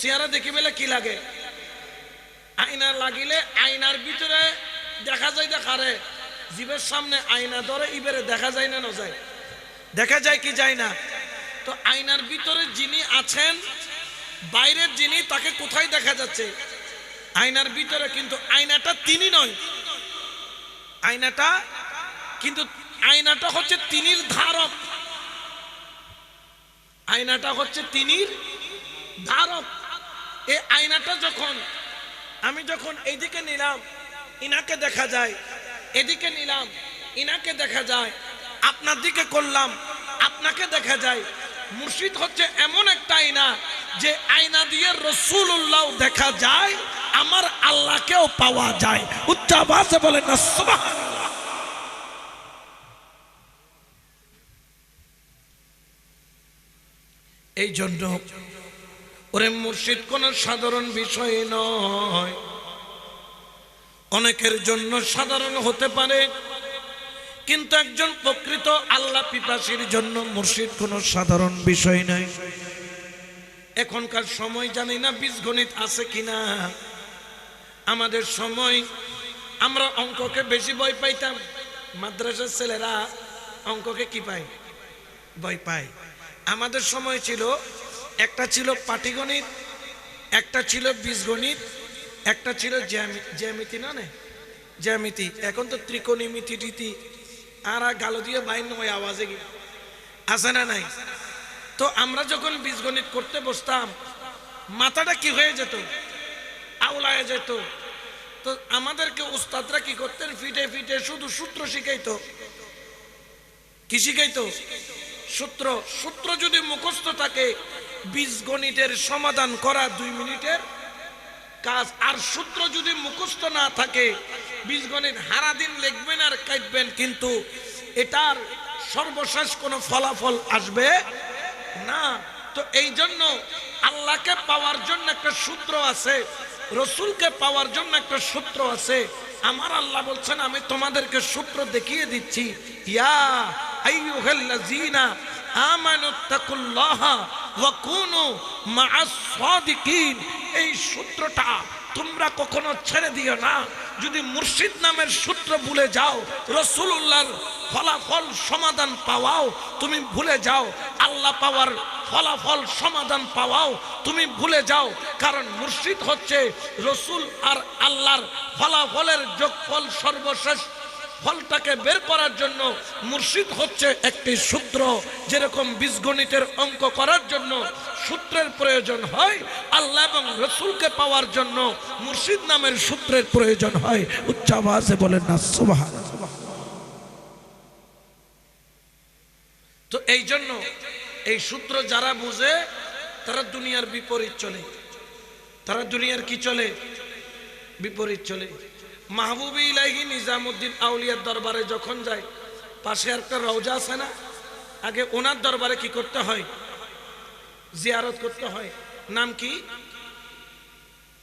S2: চেহারা দেখি বেলে কি লাগে? আয়না লাগিলে আয়নার ভিতরে দেখা যায়, দেখারে জীবের সামনে আয়না ধরে ইবেরে দেখা যায় না যায়? দেখা যায় কি যায় না? তো আয়নার ভিতরে যিনি আছেন, বাইরের যিনি, তাকে কোথায় দেখা যাচ্ছে? আয়নার ভিতরে, কিন্তু আয়নাটা তিনি নয়। আয়নাটা হচ্ছে তিনির ধারক। আয়নাটা হচ্ছে তিনির ধারক। এই আয়নাটা আমি যখন এইদিকে নিলাম, ইনাকে দেখা যায়, এদিকে নিলাম, ইনাকে দেখা যায়, আপনার দিকে করলাম, আপনাকে দেখা যায়। মুর্শিদ হচ্ছে এমন একটা আয়না, যে আয়না দিয়ে রাসূলুল্লাহ দেখা যায়, আমার আল্লাহকেও পাওয়া যায়। উচ্চ আওয়াজে বলেন না সুবহানাল্লাহ। এই জন্য ওরে মুর্শিদ কোন সাধারণ বিষয় নয়। অনেকের জন্য সাধারণ হতে পারে, কিন্তু একজন প্রকৃত আল্লাহ পিপাসীর জন্য মুর্শিদ কোনো সাধারণ বিষয় নয়। এখনকার সময় জানি না বীজগণিত আছে কিনা, আমাদের সময় আমরা অঙ্ককে বেশি ভয় পাইতাম। মাদ্রাসার ছেলেরা অঙ্ককে কি পায়? ভয় পায়। আমাদের সময় ছিল, একটা ছিল পাটিগণিত, একটা ছিল বীজগণিত, একটা ছিল জ্যামিতি, জ্যামিতি। এখন তো ত্রিকোণমিতি রীতি আর গালো দিয়ে বাইর নয় আওয়াজে গিয়ে আছে না নাই? তো আমরা যখন বীজগণিত করতে বসতাম, মাথাটা কি হয়ে যেত? আউলায় যেত। তো আমাদেরকে উস্তাদরা কি করতেন? ফিটে ফিটে শুধু সূত্র শিখাইতো। কি শিখাইতো? সূত্র যদি মুখস্থ থাকে, বীজগণিতের সমাধান করা 2 মিনিটের কাজ। আর সূত্র যদি মুখস্থ না থাকে, বীজগণিত হারা দিন লিখবেন আর কাটবেন, কিন্তু এটার সর্বশেষ কোনো ফলাফল আসবে না। তো এই জন্য আল্লাহকে পাওয়ার জন্য একটা সূত্র আছে, রসুলকে পাওয়ার জন্য একটা সূত্র আছে। আমার আল্লাহ বলছেন, আমি তোমাদেরকে সূত্র দেখিয়ে দিচ্ছি। ইয়া আইয়ুহাল্লাযীনা আমানুত্তাকুল্লাহা ওয়া কুনু মা'আস সাদিকিন। এই সূত্রটা তোমরা কখনো ছেড়ে দিও না। যদি মুর্শিদ নামের সূত্র ভুলে যাও, রাসূলুল্লাহর ফলাফল সমাধান পাওয়াও তুমি ভুলে যাও, আল্লাহ পাওয়ার ফলাফল সমাধান পাওয়াও তুমি ভুলে যাও। কারণ মুর্শিদ হচ্ছে রাসূল আর আল্লাহর ফলাফলের যোগফল, সর্বশেষ ফলটাকে বের করার জন্য মুর্শিদ হচ্ছে একটি সূত্র। যেরকম বীজগণিতের অঙ্ক করার জন্য সূত্রের প্রয়োজন হয়, আল্লাহ এবং রাসূলকে পাওয়ার জন্য মুর্শিদ নামের সূত্রের প্রয়োজন হয়। উচ্চ আওয়াজে বলেন না সুবহানাল্লাহ। তো এই জন্য এই সূত্র যারা বুঝে তারা দুনিয়ার বিপরীত চলে। তারা দুনিয়ার কি চলে? বিপরীত চলে। মাহবুবে ইলাহি নিজামুদ্দিন আউলিয়ার দরবারে যখন যায়, পাশে একটা রওজা আছে না, আগে ওনার দরবারে কি করতে হয়? জিয়ারত করতে হয়। নাম কি?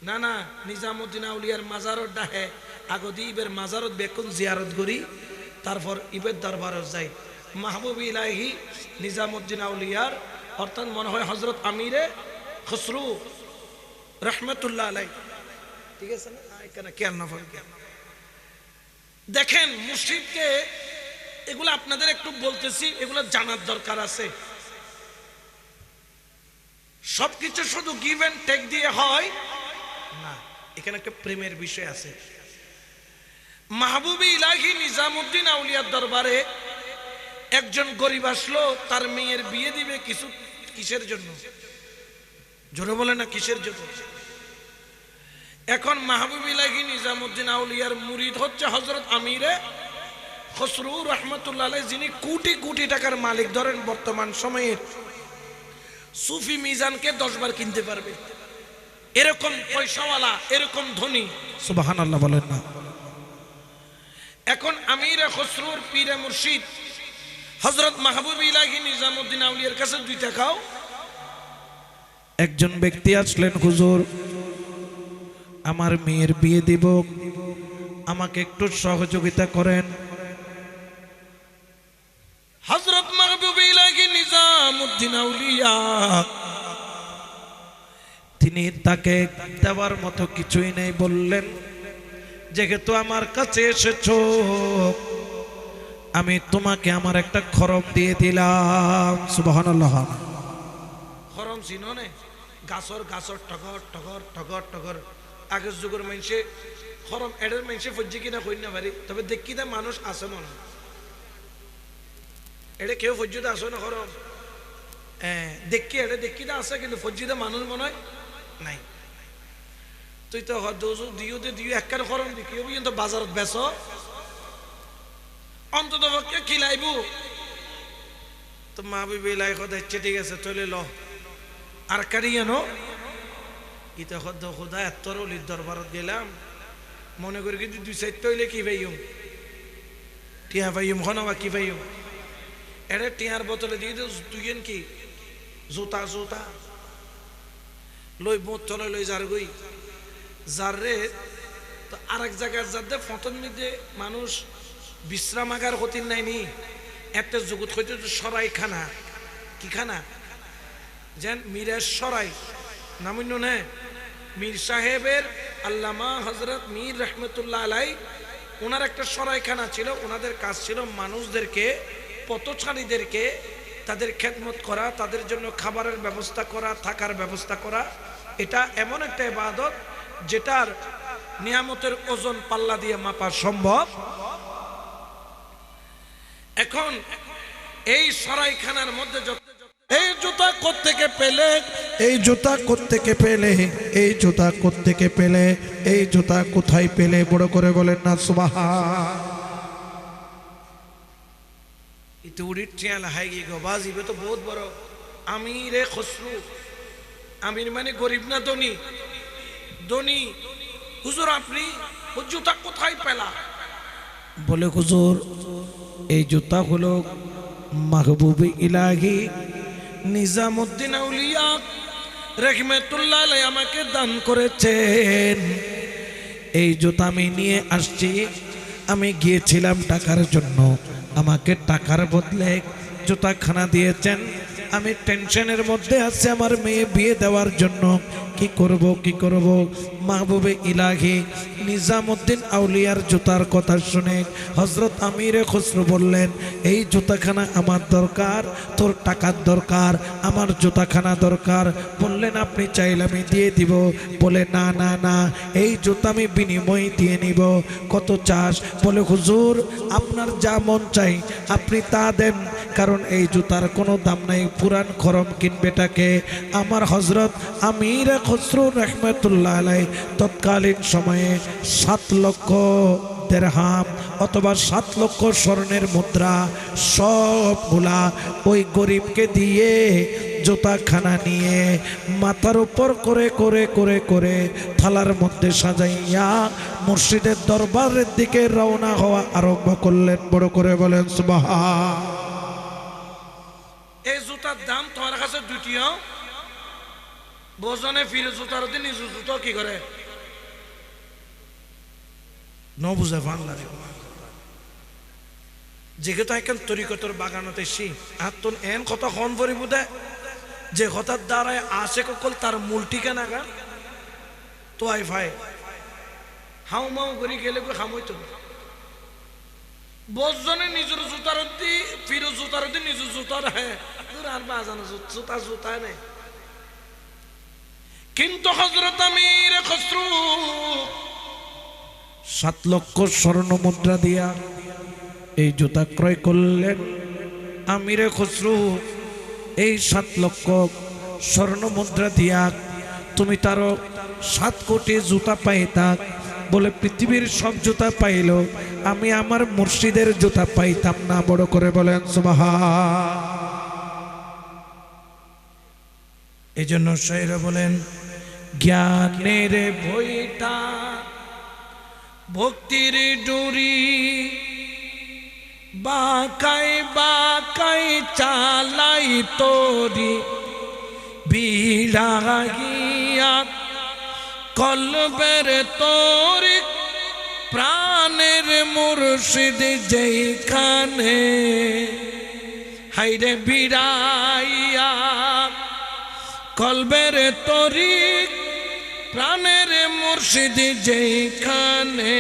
S2: না না, নিজামুদ্দিন আউলিয়ার মাজারত ডাহে আগদি ইবের মাজারত বেকুন জিয়ারত করি, তারপর ইবের দরবারত যাই। মাহবুবে ইলাহি নিজামুদ্দিন আউলিয়ার অর্থাৎ মনে হয় হযরত আমিরে খসরু রহমতুল্লাহ আলাই, ঠিক আছে না? এখানে কেন না দেখেন মুর্শিদকে, এগুলো আপনাদের একটু বলতেছি, এগুলো জানার দরকার আছে। সবকিছু শুধু গিভ এন্ড টেক দিয়ে হয় না, এখানে একটা প্রেমের বিষয় আছে। মাহবুবে ইলাহি নিজামুদ্দিন আউলিয়ার দরবারে একজন গরিব আসলো, তার মেয়ের বিয়ে দিবে কিছু, কিসের জন্য? জোরে বলে না, কিসের জন্য? এখন মাহবুবে ইলাহি নিজামুদ্দিন আউলিয়ার মুরিদ হচ্ছে হযরত আমিরে খসরু রহমতুল্লাহ আলাইহি, যিনি কোটি কোটি টাকার মালিক। ধরেন বর্তমান সময়ের সুফি মিজানকে 10 বার কিনতে পারবে, এরকম পয়সাওয়ালা, এরকম ধনী। সুবহানাল্লাহ বলেন না। এখন আমিরে খসরুর পীরে মুর্শিদ হযরত মাহবুবে ইলাহি নিজামুদ্দিন আউলিয়ার কাছে 2 টাকাও। একজন ব্যক্তি আসলেন, হুজুর আমার মেয়ের বিয়ে দিব, আমাকে একটু সহযোগিতা করেন। হযরত মাহবুবে ইলাহি নিজামুদ্দিন আউলিয়া তিনি তাকে দেওয়ার মতো কিছুই নেই, বললেন যেহেতু আমার কাছে এসেছো, আমি তোমাকে আমার একটা খরম দিয়ে দিলাম। সুবহানাল্লাহ। খরম চিনো না? গাছর গাছর টগর টগর টগর টগর। আগের যুগের মানুষে খরম এডের মানুষে ফজ্জি কিনা কই না পারি, তবে দেখি না মানুষ আছে মনে হয়। এটা কেউ ফজ্জিতে আসে না খরম, দেখি এটা দেখি না আছে, কিন্তু ফজ্জিতে মানুষ মনে হয় নাই। তুই তো দিও দিও একখানে খরম দেখি কিন্তু বাজারত বেচ, অন্তত পক্ষে খিলাইব। তো মাহবুবে ইলাহি কথা ইচ্ছে, ঠিক আছে চলে ল। আর কারি এনো ইতা খদ্দ খোদা এত্তর অলির দরবারত গেলাম, মনে করি কিন্তু 2-4 হইলে কি পাইম, টিয়া পাইম খনা বা কি পাইম। এটা টিয়ার বোতলে দিয়ে তুইন কি জুতা জুতা লই বোত চলে লই যার গই যার রে। তো আরেক জায়গার যাতে ফতন মিদে মানুষ বিশ্রামাগার হতিন নাইনি, একটা জগৎ হইতে সরাই খানা, কি খানা যেন মিরের সরাই নামিন্য নে। মীর সাহেবের আল্লামা হযরত মীর রহমতুল্লাহ আলাই, ওনার একটা সরাইখানা ছিল। ওনাদের কাজ ছিল মানুষদেরকে, পথচারীদেরকে তাদের খেদমত করা, তাদের জন্য খাবারের ব্যবস্থা করা, থাকার ব্যবস্থা করা। এটা এমন একটা ইবাদত যেটার নিয়ামতের ওজন পাল্লা দিয়ে মাপা সম্ভব। এখন এই সরাইখানার মধ্যে এই জুতা কোত্থেকে পেলে, এই জুতা কোত্থেকে পেলে, এই জুতা কোত্থেকে পেলে, এই জুতা কোথায় পেলে? বড় করে বলেন না সুবহান। ইতো উড়ির টিয়াল হাই গিয়ে গো বাজিবে তো বহুত বড় আমিরে খসরু। আমির মানে গরিব না ধনী? ধনী। হুজুর আপনি ও জুতা কোথায় পেলা? বলে হুজুর এই জুতা হলো মাহবুবে ইলাহি নিজামুদ্দিন আউলিয়া রহমতুল্লাহ আলাইহি আমাকে দান করেছেন। এই জুতা আমি নিয়ে আসছি। আমি গিয়েছিলাম টাকার জন্য, আমাকে টাকার বদলে জুতাখানা দিয়েছেন। আমি টেনশনের মধ্যে আছি আমার মেয়ে বিয়ে দেওয়ার জন্য,
S1: কি করব মাহবুবে ইলাহি নিজামুদ্দিন আউলিয়ার জুতার কথা শুনে হযরত আমিরে খসরু বললেন, এই জুতাখানা আমার দরকার, তোর টাকার দরকার, আমার জুতাখানা দরকার। বললেন, আপনি চাইলে আমি দিয়ে দিব। বলে, না না না, এই জুতা আমি বিনিময় দিয়ে নিব। কত চাস? বলে, হুজুর আপনার যা মন চাই আপনি তা দেন, কারণ এই জুতার কোনো দাম নাই, পুরান খরম কিনবেটাকে। আমার হযরত আমিরে খসরু রহমতুল্লাহ আলাইহি তৎকালীন সময়ে 7 লক্ষ দিরহাম অথবা 7 লক্ষ স্বর্ণের মুদ্রা সবগুলা ওই গরিবকে দিয়ে জুতাখানা নিয়ে মাথার উপর করে করে করে করে থালার মধ্যে সাজাইয়া মুর্শিদের দরবারের দিকে রওনা হওয়া আরম্ভ করলেন। বড় করে বলেন সুবহান।
S2: এই জুতার দাম তোমার কাছে দুটিও বোঝনে ফিরে জুতার দিন নিজু জুতো কি করে
S1: ন বুঝে বাংলা যেহেতু এখন তরিকতর বাগানতে সি আর তোর এন কথা খন পরিব দে যে কথার দ্বারায় আসে কল তার মূল ঠিকানা গা তো আই ভাই হাউ মাউ করি গেলে হামই তো
S2: বোঝনে নিজের জুতার দি ফিরে জুতার দিন নিজু জুতার হ্যাঁ আর বাজানো জুতা জুতা নেই। কিন্তু হযরত আমির খসরু
S1: 7 লক্ষ স্বর্ণ মুদ্রা দিয়া এই জুতা ক্রয় করলেন। আমিরে খসরু এই 7 লক্ষ স্বর্ণ মুদ্রা দিয়া তুমি তারও 7 কোটি জুতা পাইতা। বলে, পৃথিবীর সব জুতা পাইল, আমি আমার মুর্শিদের জুতা পাইতাম না। বড় করে বলেন সুবহান। এই জন্য শায়ের বলেন, জ্ঞানের বইটা
S2: ভক্তির ডুরি বাকাই বাকাই চালাই তোরি বিড়াইয়া কলবের তোরি প্রাণের মুর্শিদ যেখানে হাইরে বিড়াইয়া কলবের তোরি প্রাণের মুর্শিদ যেখানে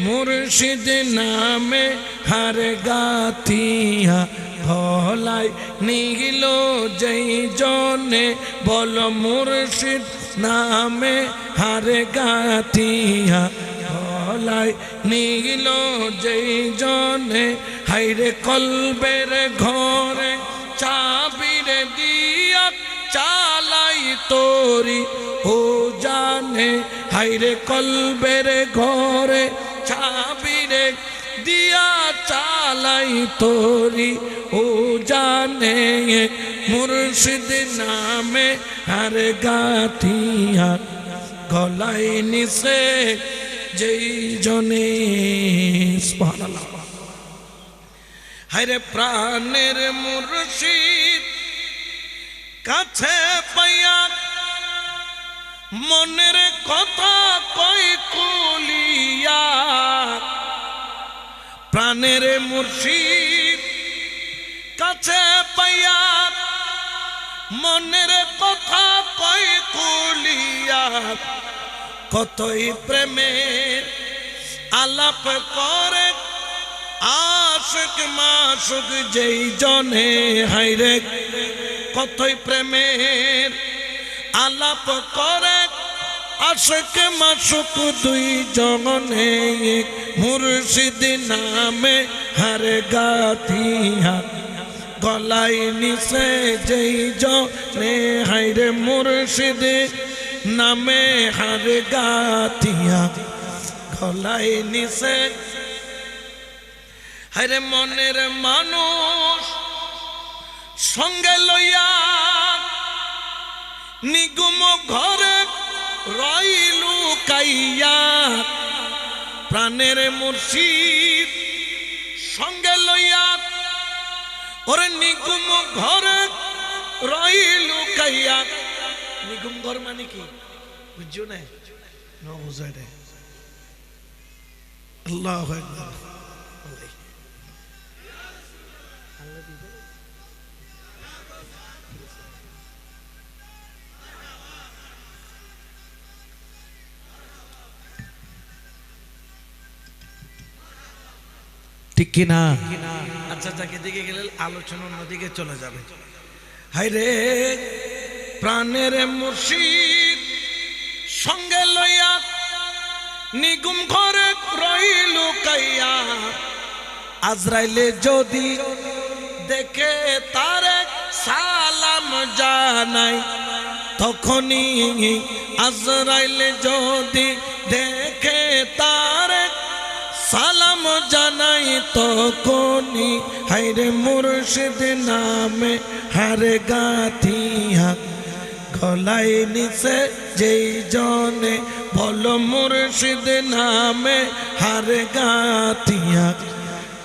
S2: মুর্শিদ নামে হার গাথিয়া ভলাই নিগিল যেই জনে বল মুর্শিদ নামে হার গাথিয়া ভলাই নিগিল যেই জনে হাইরে কলবের ঘরে চাবিরে দিয়া চালাই তোরি ও জানে হাইরে কলবের ঘরে চাবিরে দিয়া চালাই তোরি ও জানে মুর্শিদ নামে আর গাথিয়া গলাই নিছে যেই জনে সুবহানাল্লাহ। হায়রে প্রাণের মুর্শিদ কাছে পাইয়া মনের কথা কই কুলিয়া প্রাণের মুর্শিদ কাছে পাইয়া মনের কথা কই কুলিয়া কতই প্রেমের আলাপ করে আশিক মাসুক যেই জনে হাইরে কতই প্রেমের আলাপ করে আশিক মাসুক দুই জনে মুর্শিদ নামে হার গাথিয়া গলাই নিছে যেই জনে হাইরে মুর্শিদ নামে হার গাথিয়া গলাই নিছে হায়রে মনের মানুষ সঙ্গে লইয়া নিগুম ঘরে রইলু কাইয়া প্রাণের মুর্শিদ সঙ্গে লইয়া ওরে নিগুম ঘরে রইলু কাইয়া। নিগুম ঘর মানে কি বুঝছো না? বুঝাই আল্লাহু আকবার।
S1: ঠিক কি না?
S2: আচ্ছা তাকে দিকে গেলে আলোচনা অন্যদিকে চলে যাবে। হায় রে প্রাণের মুর্শিদ সঙ্গে লইয়া নিগুম ঘরে রইল কাইয়া, আজরাইলে যদি দেখে তারে সালাম জানাই, তখনই আজরাইলে যদি দেখে তারে সালাম জানাই, তখনই হায়রে মুর্শিদ নামে হারে গাথিয়া গলায় নিচে যেই জনে, বলো মুর্শিদ নামে হারে গাথিয়া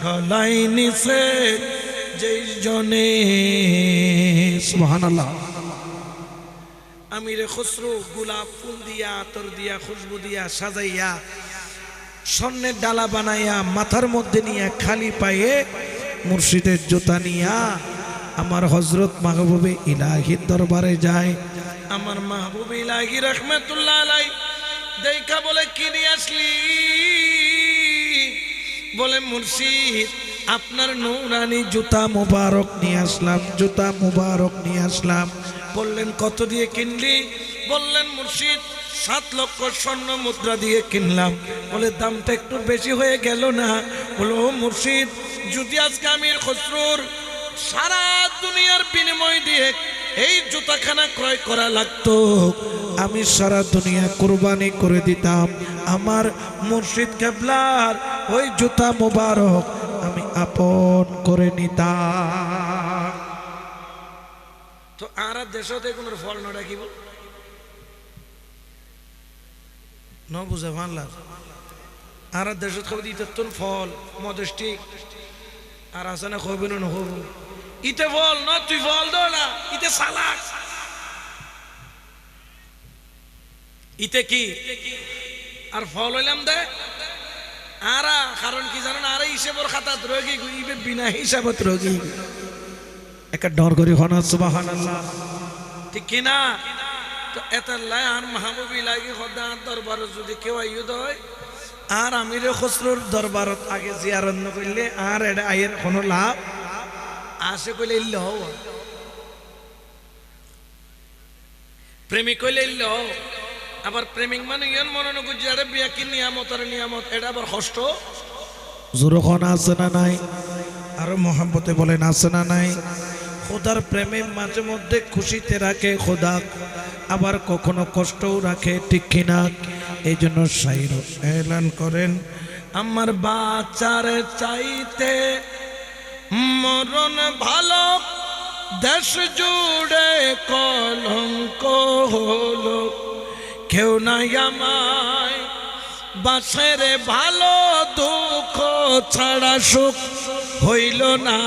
S2: গলায় নিচে যেই জনে।
S1: সুবহানাল্লাহ।
S2: আমিরে খসরু গোলাপ ফুল দিয়া আতর দিয়া খুশবু দিয়া সাজাইয়া স্বর্ণের ডালা বানাইয়া মাথার মধ্যে নিয়ে খালি পায়ে
S1: মুর্শিদের জুতা নিয়া আমার হযরত মাহবুবে ইলাহির দরবারে যায়।
S2: আমার মাহবুব ইলাহি রাহমাতুল্লাহ আলাই দেখা বলে কি নিয়ে আসলি? বলে মুর্শিদ আপনার নূরানি
S1: জুতা মুবারক নিয়ে আসলাম, জুতা মুবারক নিয়ে আসলাম।
S2: বললেন কত দিয়ে কিনলি? বললেন মুর্শিদ 7 লক্ষ স্বর্ণ মুদ্রা দিয়ে কিনলাম। বলে দামটা একটু বেশি হয়ে গেল না? বলো মুর্শিদ যদি আজকে আমির খসরুর সারা দুনিয়ার বিনিময় দিয়ে এই জুতাখানা ক্রয় করা লাগতো,
S1: আমি সারা দুনিয়া কুরবানি করে দিতাম। আমার মুর্শিদ কেবলার ওই জুতা মুবারক আমি আপন করে নিতাম।
S2: তো আর দেশতে কোনো ফল ন রাখিব ন বুঝে মানলাম। আর দেশত খবর দিতে তোর ফল মদেষ্টিক আর আছে না খবর না হব ইতে ফল ন তুই ফল দোলা ইতে সালাক ইতে কি আর ফল হইলাম দে আরা কারণ কি জানেন আর হিসেবের খাতাত রোগী ইবে বিনা হিসাবত রোগী
S1: একটা ডর করি হনা সুবহানাল্লাহ
S2: ঠিক কিনা? তো এতাল্লাই আর মাহবুবি লাগি খোদা দরবার যদি কেউ আইও দয় আর আমিরে খসরুর দরবারত আগে জিয়ারত ন করলে আর এটা আইয়ের কোনো লাভ আসে কইলে ইল্লে হও, প্রেমিক কইলে ইল্লে হও। আবার প্রেমিক মানে ইয়ান মনে নগো যারে বিয়া কি নিয়ামত আর নিয়ামত এটা আবার কষ্ট
S1: জোরখন আছে না নাই? আরো মোহাম্মতে বলেন আছে না নাই? খোদার প্রেমে মাঝে মধ্যে খুশিতে রাখে খোদা, আবার কখনো কষ্টও রাখে, ঠিক কিনা? এই জন্য শাইর এলান করেন,
S2: আমার বাচ্চার চাইতে মরণ ভালো, দেশ জুড়ে কলঙ্ক হলো, কেউ নাই আমায় বাসের ভালো, দুঃখ ছাড়া সুখ হইল না,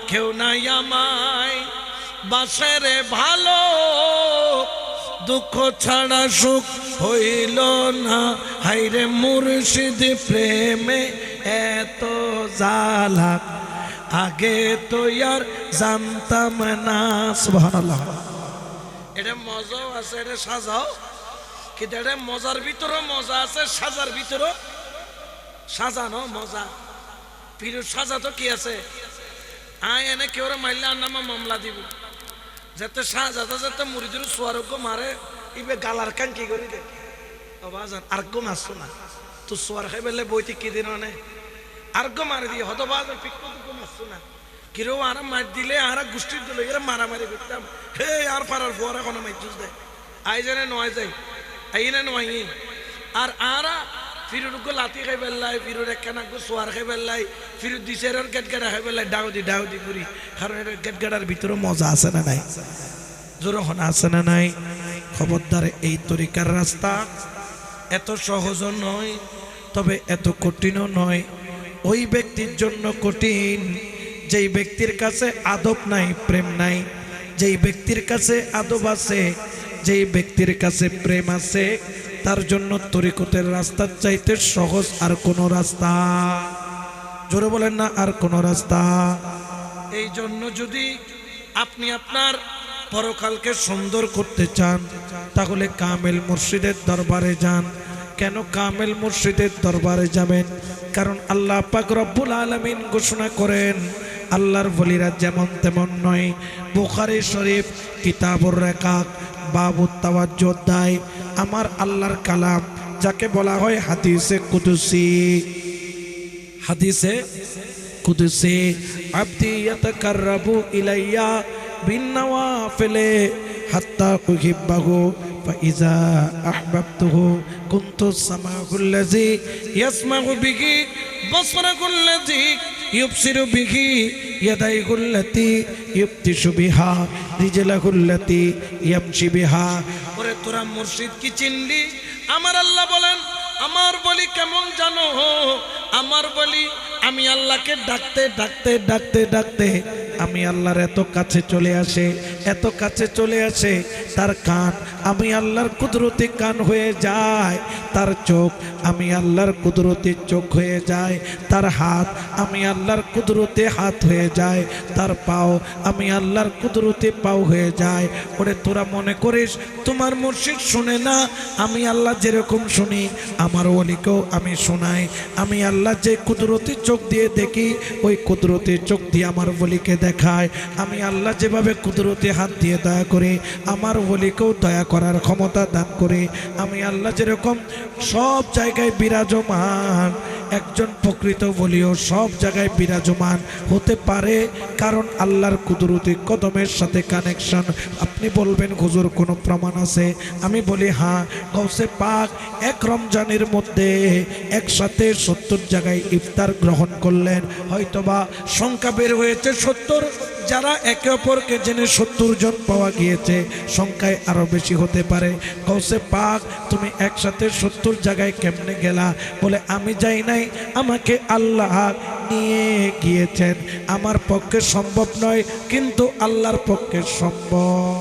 S2: কেউ নাই আমায় বাসের ভালো, দুঃখ ছাড়া সুখ হইল না। হাইরে মুর্শিদ প্রেমে এত জ্বালা, আগে তো আর জানতাম না।
S1: সুবহানাল্লাহ।
S2: এটা মজাও আছে, এটা সাজাও, কিন্তু এটা মজার ভিতরে মজা আছে, সাজার ভিতরে সাজানো মজা। ফিরুজ সাজা তো কি আছে? আয় এনে কেউ মারলে আর নামা মামলা দিব, যাতে সাজাতে যাতে মুড়িদের সোয়ারোগ্য মারে ইবে গালার কান কি করি দে বাজান আর্গ মারছো না তো সোয়ার খাই বেলে বইতে কি দিন অনে আর্গ মারি দিয়ে হতো বাজান পিকো দুঃখ মারছো না কিরো আর মার দিলে আর গোষ্ঠীর দিল এরা মারামারি করতাম। হে আর পারার ফোয়ার এখন মাইতুস দেয় আই জানে নয় যাই আই না নয় আর আরা ফিরুর লাতি খাই বেল্লাই, ফিরুর একখানা সোয়ার খাই বেল্লাই, ফিরুর দিশের গেটগাড়া খাই বেল্লাই, ডাউদি করি। কারণ এটা গেটগাড়ার ভিতরে মজা আছে না নাই?
S1: জোরখন আছে না নাই? খবরদার, এই তরিকার রাস্তা এত সহজ নয়, তবে এত কঠিনও নয়। ওই ব্যক্তির জন্য কঠিন যেই ব্যক্তির কাছে আদব নাই, প্রেম নাই। যেই ব্যক্তির কাছে আদব আছে, যেই ব্যক্তির কাছে প্রেম আছে, তার জন্য তরিকতের রাস্তার চাইতে সহজ আর কোনো রাস্তা, জোরে বলেন না, আর কোনো রাস্তা।
S2: এই জন্য যদি আপনি আপনার
S1: পরকালকে সুন্দর করতে চান, তাহলে কামেল মুর্শিদের দরবারে যান। কেন কামেল মুর্শিদের দরবারে যাবেন? কারণ আল্লাহ পাক রব্বুল আলামিন ঘোষণা করেন আল্লাহর ওলিরা যেমন তেমন নয়। বুখারী শরীফ কিতাবুর রিকাক বাবুত তাওয়াজ্জুহ অধ্যায়, আমার আল্লাহর কালাম যাকে বলা হয় হাদিসে কুদসি। হাদিসে কুদসি, আবদি ইয়াতাকাররাবু ইলাইয়া বিন্নাওয়াফিলি হাত্তা উহিব্বাহু ফাইজা আহবাবতুহু কুনতু সামাউল্লাযী ইয়াসমাউ বিহি বাসরাকুল্লাযী ইউবসিরু বিহি ইয়াদাইহুল্লাতী ইউবতিশু বিহা রিজলাহুল্লাতী ইয়ামশি বিহা।
S2: ওরে তোরা মুর্শিদ কি চিনলি? আমার আল্লাহ বলেন আমার বলি কেমন জানো? আমার বলি আমি আল্লাহকে ডাকতে ডাকতে ডাকতে ডাকতে
S1: আমি আল্লাহর এত কাছে চলে আসে, এত কাছে চলে আসে, তার কান আমি আল্লাহর কুদরতি কান হয়ে যায়, তার চোখ আমি আল্লাহর কুদরতি চোখ হয়ে যায়, তার হাত আমি আল্লাহর কুদরতি হাত হয়ে যায়, তার পাও আমি আল্লাহর কুদরতি পাও হয়ে যায়। ওরে তোরা মনে করিস তোমার মুর্শিদ শুনে না? আমি আল্লাহ যেরকম শুনি আমার ওলিকেও আমি শোনাই। আমি আল্লাহ যে কুদরতি চোখ দিয়ে দেখি ওই কুদরতি চোখ দিয়ে আমার ওলিকে দেখায়। আমি আল্লাহ যেভাবে কুদরতি হাত দিয়ে দয়া করে আমার ওলিকেও দয়া করার ক্ষমতা দান করে। আমি আল্লাহ যেরকম সব জায়গায় বিরাজমান, একজন প্রকৃত ওলিও সব জায়গায় বিরাজমান হতে পারে, কারণ আল্লাহর কুদরতি কদমের সাথে কানেকশন। আপনি বলবেন হুজুর কোনো প্রমাণ আছে? আমি বলি হ্যাঁ, গৌসে পাক এক রমজানের মধ্যে একসাথে 70 জায়গায় ইফতার গ্রহণ করলেন। হয়তোবা সংখ্যা বের হয়েছে 70, যারা একে অপরকে জেনে 70 জন পাওয়া গিয়েছে, সংখ্যায় আরো বেশি হতে পারে। গৌসে পাক তুমি একসাথে 70 জায়গায় কেমনে গেলা? বলে আমি যাই নাই, আমাকে আল্লাহ নিয়ে গিয়েছেন। আমার পক্ষে সম্ভব নয়, কিন্তু আল্লাহর পক্ষে সম্ভব।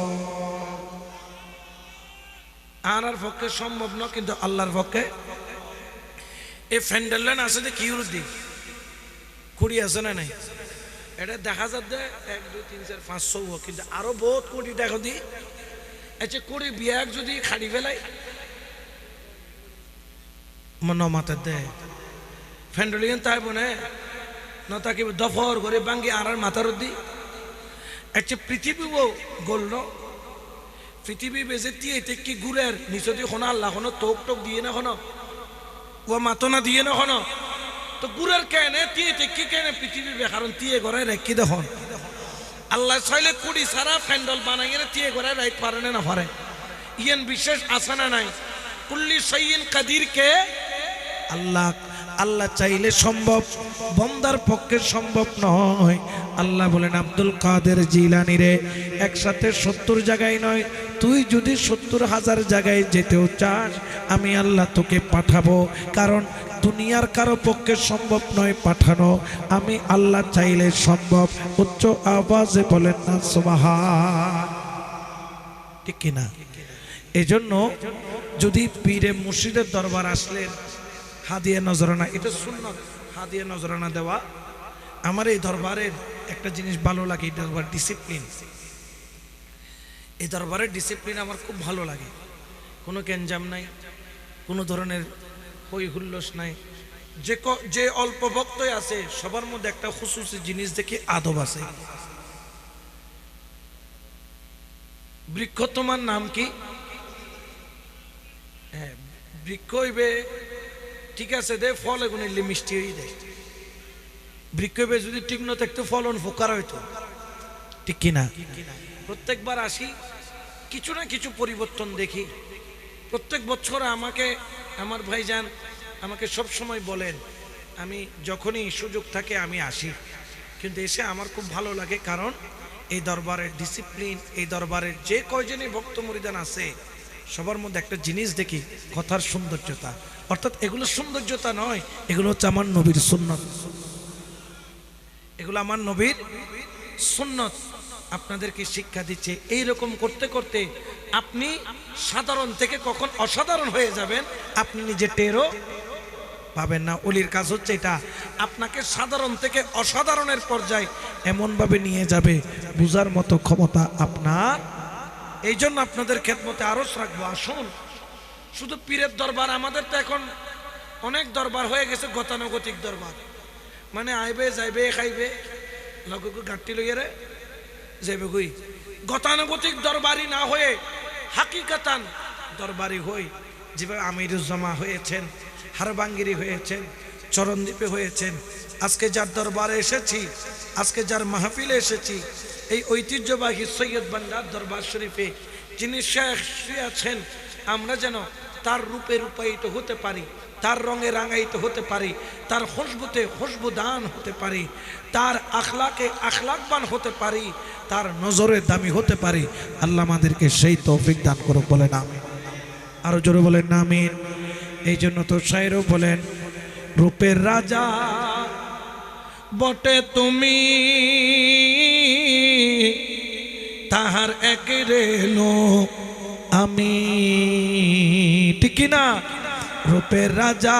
S2: আনার পক্ষে সম্ভব নয়, কিন্তু আল্লাহর পক্ষে। এই ফ্যান্ডেলেন আছে যে কি উরুদি কুড়ি আছে না নাই? এটা দেখা যাচ্ছে 1 2 3 4 5 6, কিন্তু আরো বহুত কোটি দেখো দি। আচ্ছা কুড়ি বিয়াক যদি খাড়ি ফেলাই মন মাতে দে ফ্যান্ডেলিয়ান তাই বনে ন তাকে দফর করে বাঙ্গি আর মাথার দি। আচ্ছা পৃথিবীও গোল পৃথিবী বেজে দিয়ে কি ঘুরের নিচে দিয়ে শোনা আল্লাহ কোনো তোক টোক দিয়ে না শোনো ও মাতনা দিয়ে না শোনো তো গুড়ের কেনে তিয়ে কি কেনে পৃথিবী কারণ তিয়ে গড়াই রেখি দেখুন আল্লাহ চাইলে কুড়ি সারা ফ্যান্ডল বানাই তিয়ে গড়াই রাইট পারে না পারে। ইয়ান বিশেষ আছে না নাই? কুল্লি সাইয়িন কাদির কে
S1: আল্লাহ। আল্লাহ চাইলে সম্ভব, বন্দার পক্ষে সম্ভব নয়। আল্লাহ বলেন আব্দুল কাদের জিলানী রে, একসাথে 70 জায়গায় নয়, তুই যদি 70,000 জায়গায় যেতেও চাস আমি আল্লাহ তোকে পাঠাবো, কারণ দুনিয়ার কারো পক্ষে সম্ভব নয় পাঠানো, আমি আল্লাহ চাইলে সম্ভব। উচ্চ আওয়াজে বলেন না সুবহান, ঠিক কিনা? এজন্য যদি পীরে মুর্শিদের দরবার আসলেন হাদিয়া নজরানা, এটা সুন্নাত, হাদিয়া নজরানা দেওয়া। আমার এই দরবারের একটা জিনিস ভালো লাগে, এই দরবার ডিসিপ্লিন। এই দরবারের ডিসিপ্লিন আমার খুব ভালো লাগে। কোনো গ্যাঞ্জাম নাই, কোনো ধরনের হই হুল্লোস নাই। যে অল্প ভক্তই আছে সবার মধ্যে একটা খুশুসি জিনিস দেখি আদব আছে। বৃক্ষ তোমার নাম কি? হ্যাঁ বৃক্ষ হইবে, ঠিক আছে দে, ফল এগুলো মিষ্টি হয়ে দেয়। বৃক্ষ হইবে যদি ঠিক না থাকতো ফলন ফোকার হইতো, ঠিক কিনা? প্রত্যেকবার আসি কিছু না কিছু পরিবর্তন দেখি। প্রত্যেক বছর আমাকে আমার ভাইজান আমাকে সব সময় বলেন, আমি যখনই সুযোগ থাকে আমি আসি, কিন্তু এসে আমার খুব ভালো লাগে, কারণ এই দরবারের ডিসিপ্লিন, এই দরবারের যে কয়জনই ভক্ত মুরিদান আছে সবার মধ্যে একটা জিনিস দেখি, কথার সৌন্দর্যতা। অর্থাৎ এগুলো সৌন্দর্যতা নয়, এগুলো হচ্ছে আমার নবীর সুন্নত, এগুলো আমার নবীর সুন্নত। আপনাদেরকে শিক্ষা দিচ্ছে। এই রকম করতে করতে আপনি সাধারণ থেকে কখন অসাধারণ হয়ে যাবেন আপনি নিজে টেরও পাবেন না। ওলির কাজ হচ্ছে এটা, আপনাকে সাধারণ থেকে অসাধারণের পর্যায়ে এমনভাবে নিয়ে যাবে বুঝার মতো ক্ষমতা আপনার। এই জন্য আপনাদের খেদমতে আরজ রাখবো, আসুন
S2: শুধু পীরের দরবার, আমাদের তো এখন অনেক দরবার হয়ে গেছে গতানুগতিক দরবার, মানে আইবে যাইবে খাইবে লগকে গাঁটটি লইয়ে রে যাইবে কই। গতানুগতিক দরবারি না হয়ে হাকিকাতান দরবারি হই, যেভাবে আমিরুজ্জামা হয়েছেন, হারবাঙ্গিরি হয়েছেন, চরণদ্বীপে হয়েছেন, আজকে যার দরবারে এসেছি, আজকে যার মাহফিলে এসেছি, এই ঐতিহ্যবাহী সৈয়দ বান্ডার দরবার শরীফে যিনি শেখ আছেন, আমরা যেন তার রূপে রূপায়িত হতে পারি, তার রঙে রাঙায়িত হতে পারি, তার খুশবুতে খুশবুদান হতে পারি, তার আখলাকে আখলাকবান হতে পারি, তার নজরে দামি হতে পারি। আল্লাহ আমাদেরকে সেই তৌফিক দান করুক, বলেন আমিন। আরো জোরে বলেন আমিন। এই জন্য তো শায়রও বলেন, রূপের রাজা বটে তুমি, তাহার এক রেলো আমি, ঠিক না? রূপের রাজা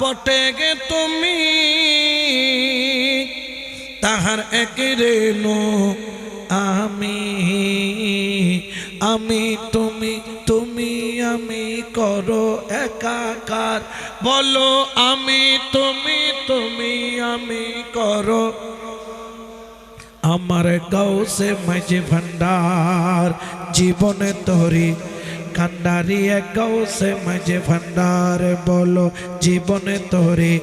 S2: বটে গে তুমি, তাহার এক রেলো আমি, আমি তুমি, তুমি আমি করো একাকার, বলো আমি তুমি, তুমি আমি করো আমার গাউসে মাঝে ভান্ডার, জীবনে তোরি কান্ডারি এক গাউসে মাঝে ভান্ডার, বলো জীবনে তোরে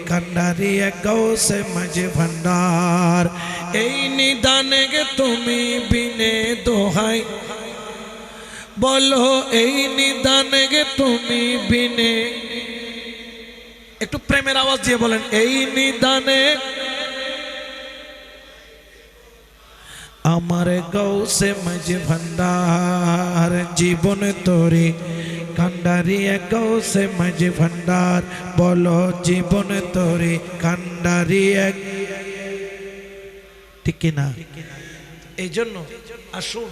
S2: কান্ডারি এক গাউসে মাঝে ভান্ডার। এই নিদানে গে তুমি বিনে দোহাই, বলো এই নিদানে গে তুমি বিনে, একটু প্রেমের আওয়াজ দিয়ে বলেন, এই নিদানে আমার গাউসে মাঝে ভান্ডার, জীবনে তোরে কান্ডারি এক গাউসে মাঝে ভান্ডার, বলো জীবনে তোরে কান্ডারি এক, ঠিক কিনা? এই জন্য আসুন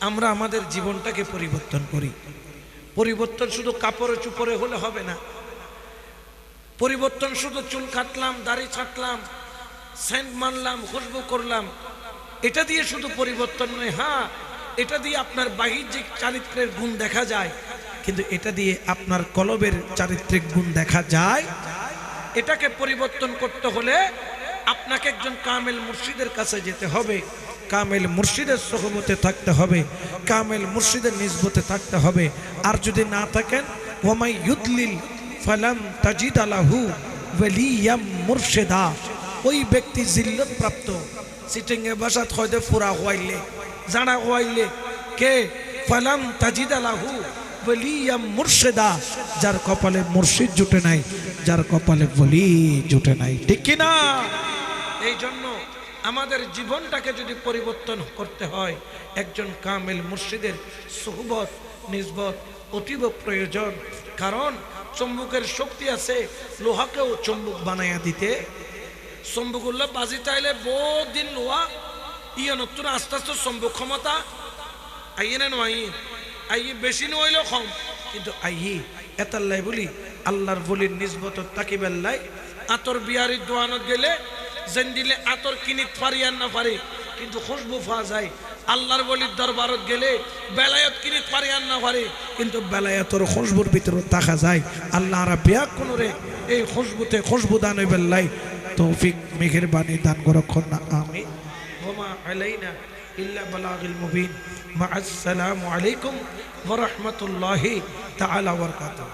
S2: আমরা আমাদের জীবনটাকে পরিবর্তন করি। পরিবর্তন শুধু কাপড়ে চুপড়ে হলে হবে না, পরিবর্তন শুধু চুল কাটলাম, দাড়ি ছাটলাম, সেন্ট মারলাম, খুশবু করলাম, এটা দিয়ে শুধু পরিবর্তন নয়। হ্যাঁ, এটা দিয়ে আপনার বাহ্যিক চারিত্রের গুণ দেখা যায়, কিন্তু এটা দিয়ে আপনার কলবের চারিত্রিক গুণ দেখা যায়। এটাকে পরিবর্তন করতে হলে আপনাকে একজন কামেল মুর্শিদের কাছে যেতে হবে, কামেল মুর্শিদের সোহবতে থাকতে হবে, কামেল মুর্শিদের নিসবতে থাকতে হবে। আর যদি না থাকেন, ওয়ামাই ইউদলিল ফালাম তাজিদ লাহু ওয়ালিয়াম মুর্শিদা, ওই ব্যক্তি জিল্লত প্রাপ্ত, সিটিংয়ে বাসাত হয়তো ফুরা হওয়াইলে জানা হওয়াইলে কে, ফালাম তাজিদ লাহু ওয়ালিয়াম মুর্শিদা, যার কপালে মুর্শিদ জুটে নাই, যার কপালে ওয়ালি জুটে নাই, ঠিক কি না? এই জন্য আমাদের জীবনটাকে যদি পরিবর্তন করতে হয়, একজন কামেল মুর্শিদের সুহবত নিসবত অতীব প্রয়োজন। কারণ চুম্বকের শক্তি আছে, লোহাকেও চুম্বক বানাইয়া দিতে। চুম্বকুল্লাহ বাজি চাইলে বহুত দিন লোহা ইয়ে নতুন আস্তে আস্তে চুম্বক ক্ষমতা আইয়ে না নয়, আইয়ে বেশি নইলেও কম, কিন্তু আইয়ে এতাল্লাই বলি আল্লাহর বলির নিসবত তাকিবেল্লাই। আতর বিহারির দোয়ানত গেলে যেন দিলে আতর কিনিত পারি আর না পারি, কিন্তু খুশবু পাওয়া যায়। আল্লাহর বলির দরবারত গেলে বেলায়ত কিনিত পারি আর না পারি, কিন্তু বেলায়তর খুশবুর ভিতরে দেখা যায়। আল্লাহ রাব্বিয়া কোন রে এই খুশবুতে খুশবু দান বেল্লাই তৌফিক মেহেরবানি দান করুন না, আমিন। ওমা আলাইনা ইল্লা বালাগিল মুবিন। মা আসসালামু আলাইকুম ওয়া রাহমাতুল্লাহি তাআলা ওয়া বারাকাতুহু।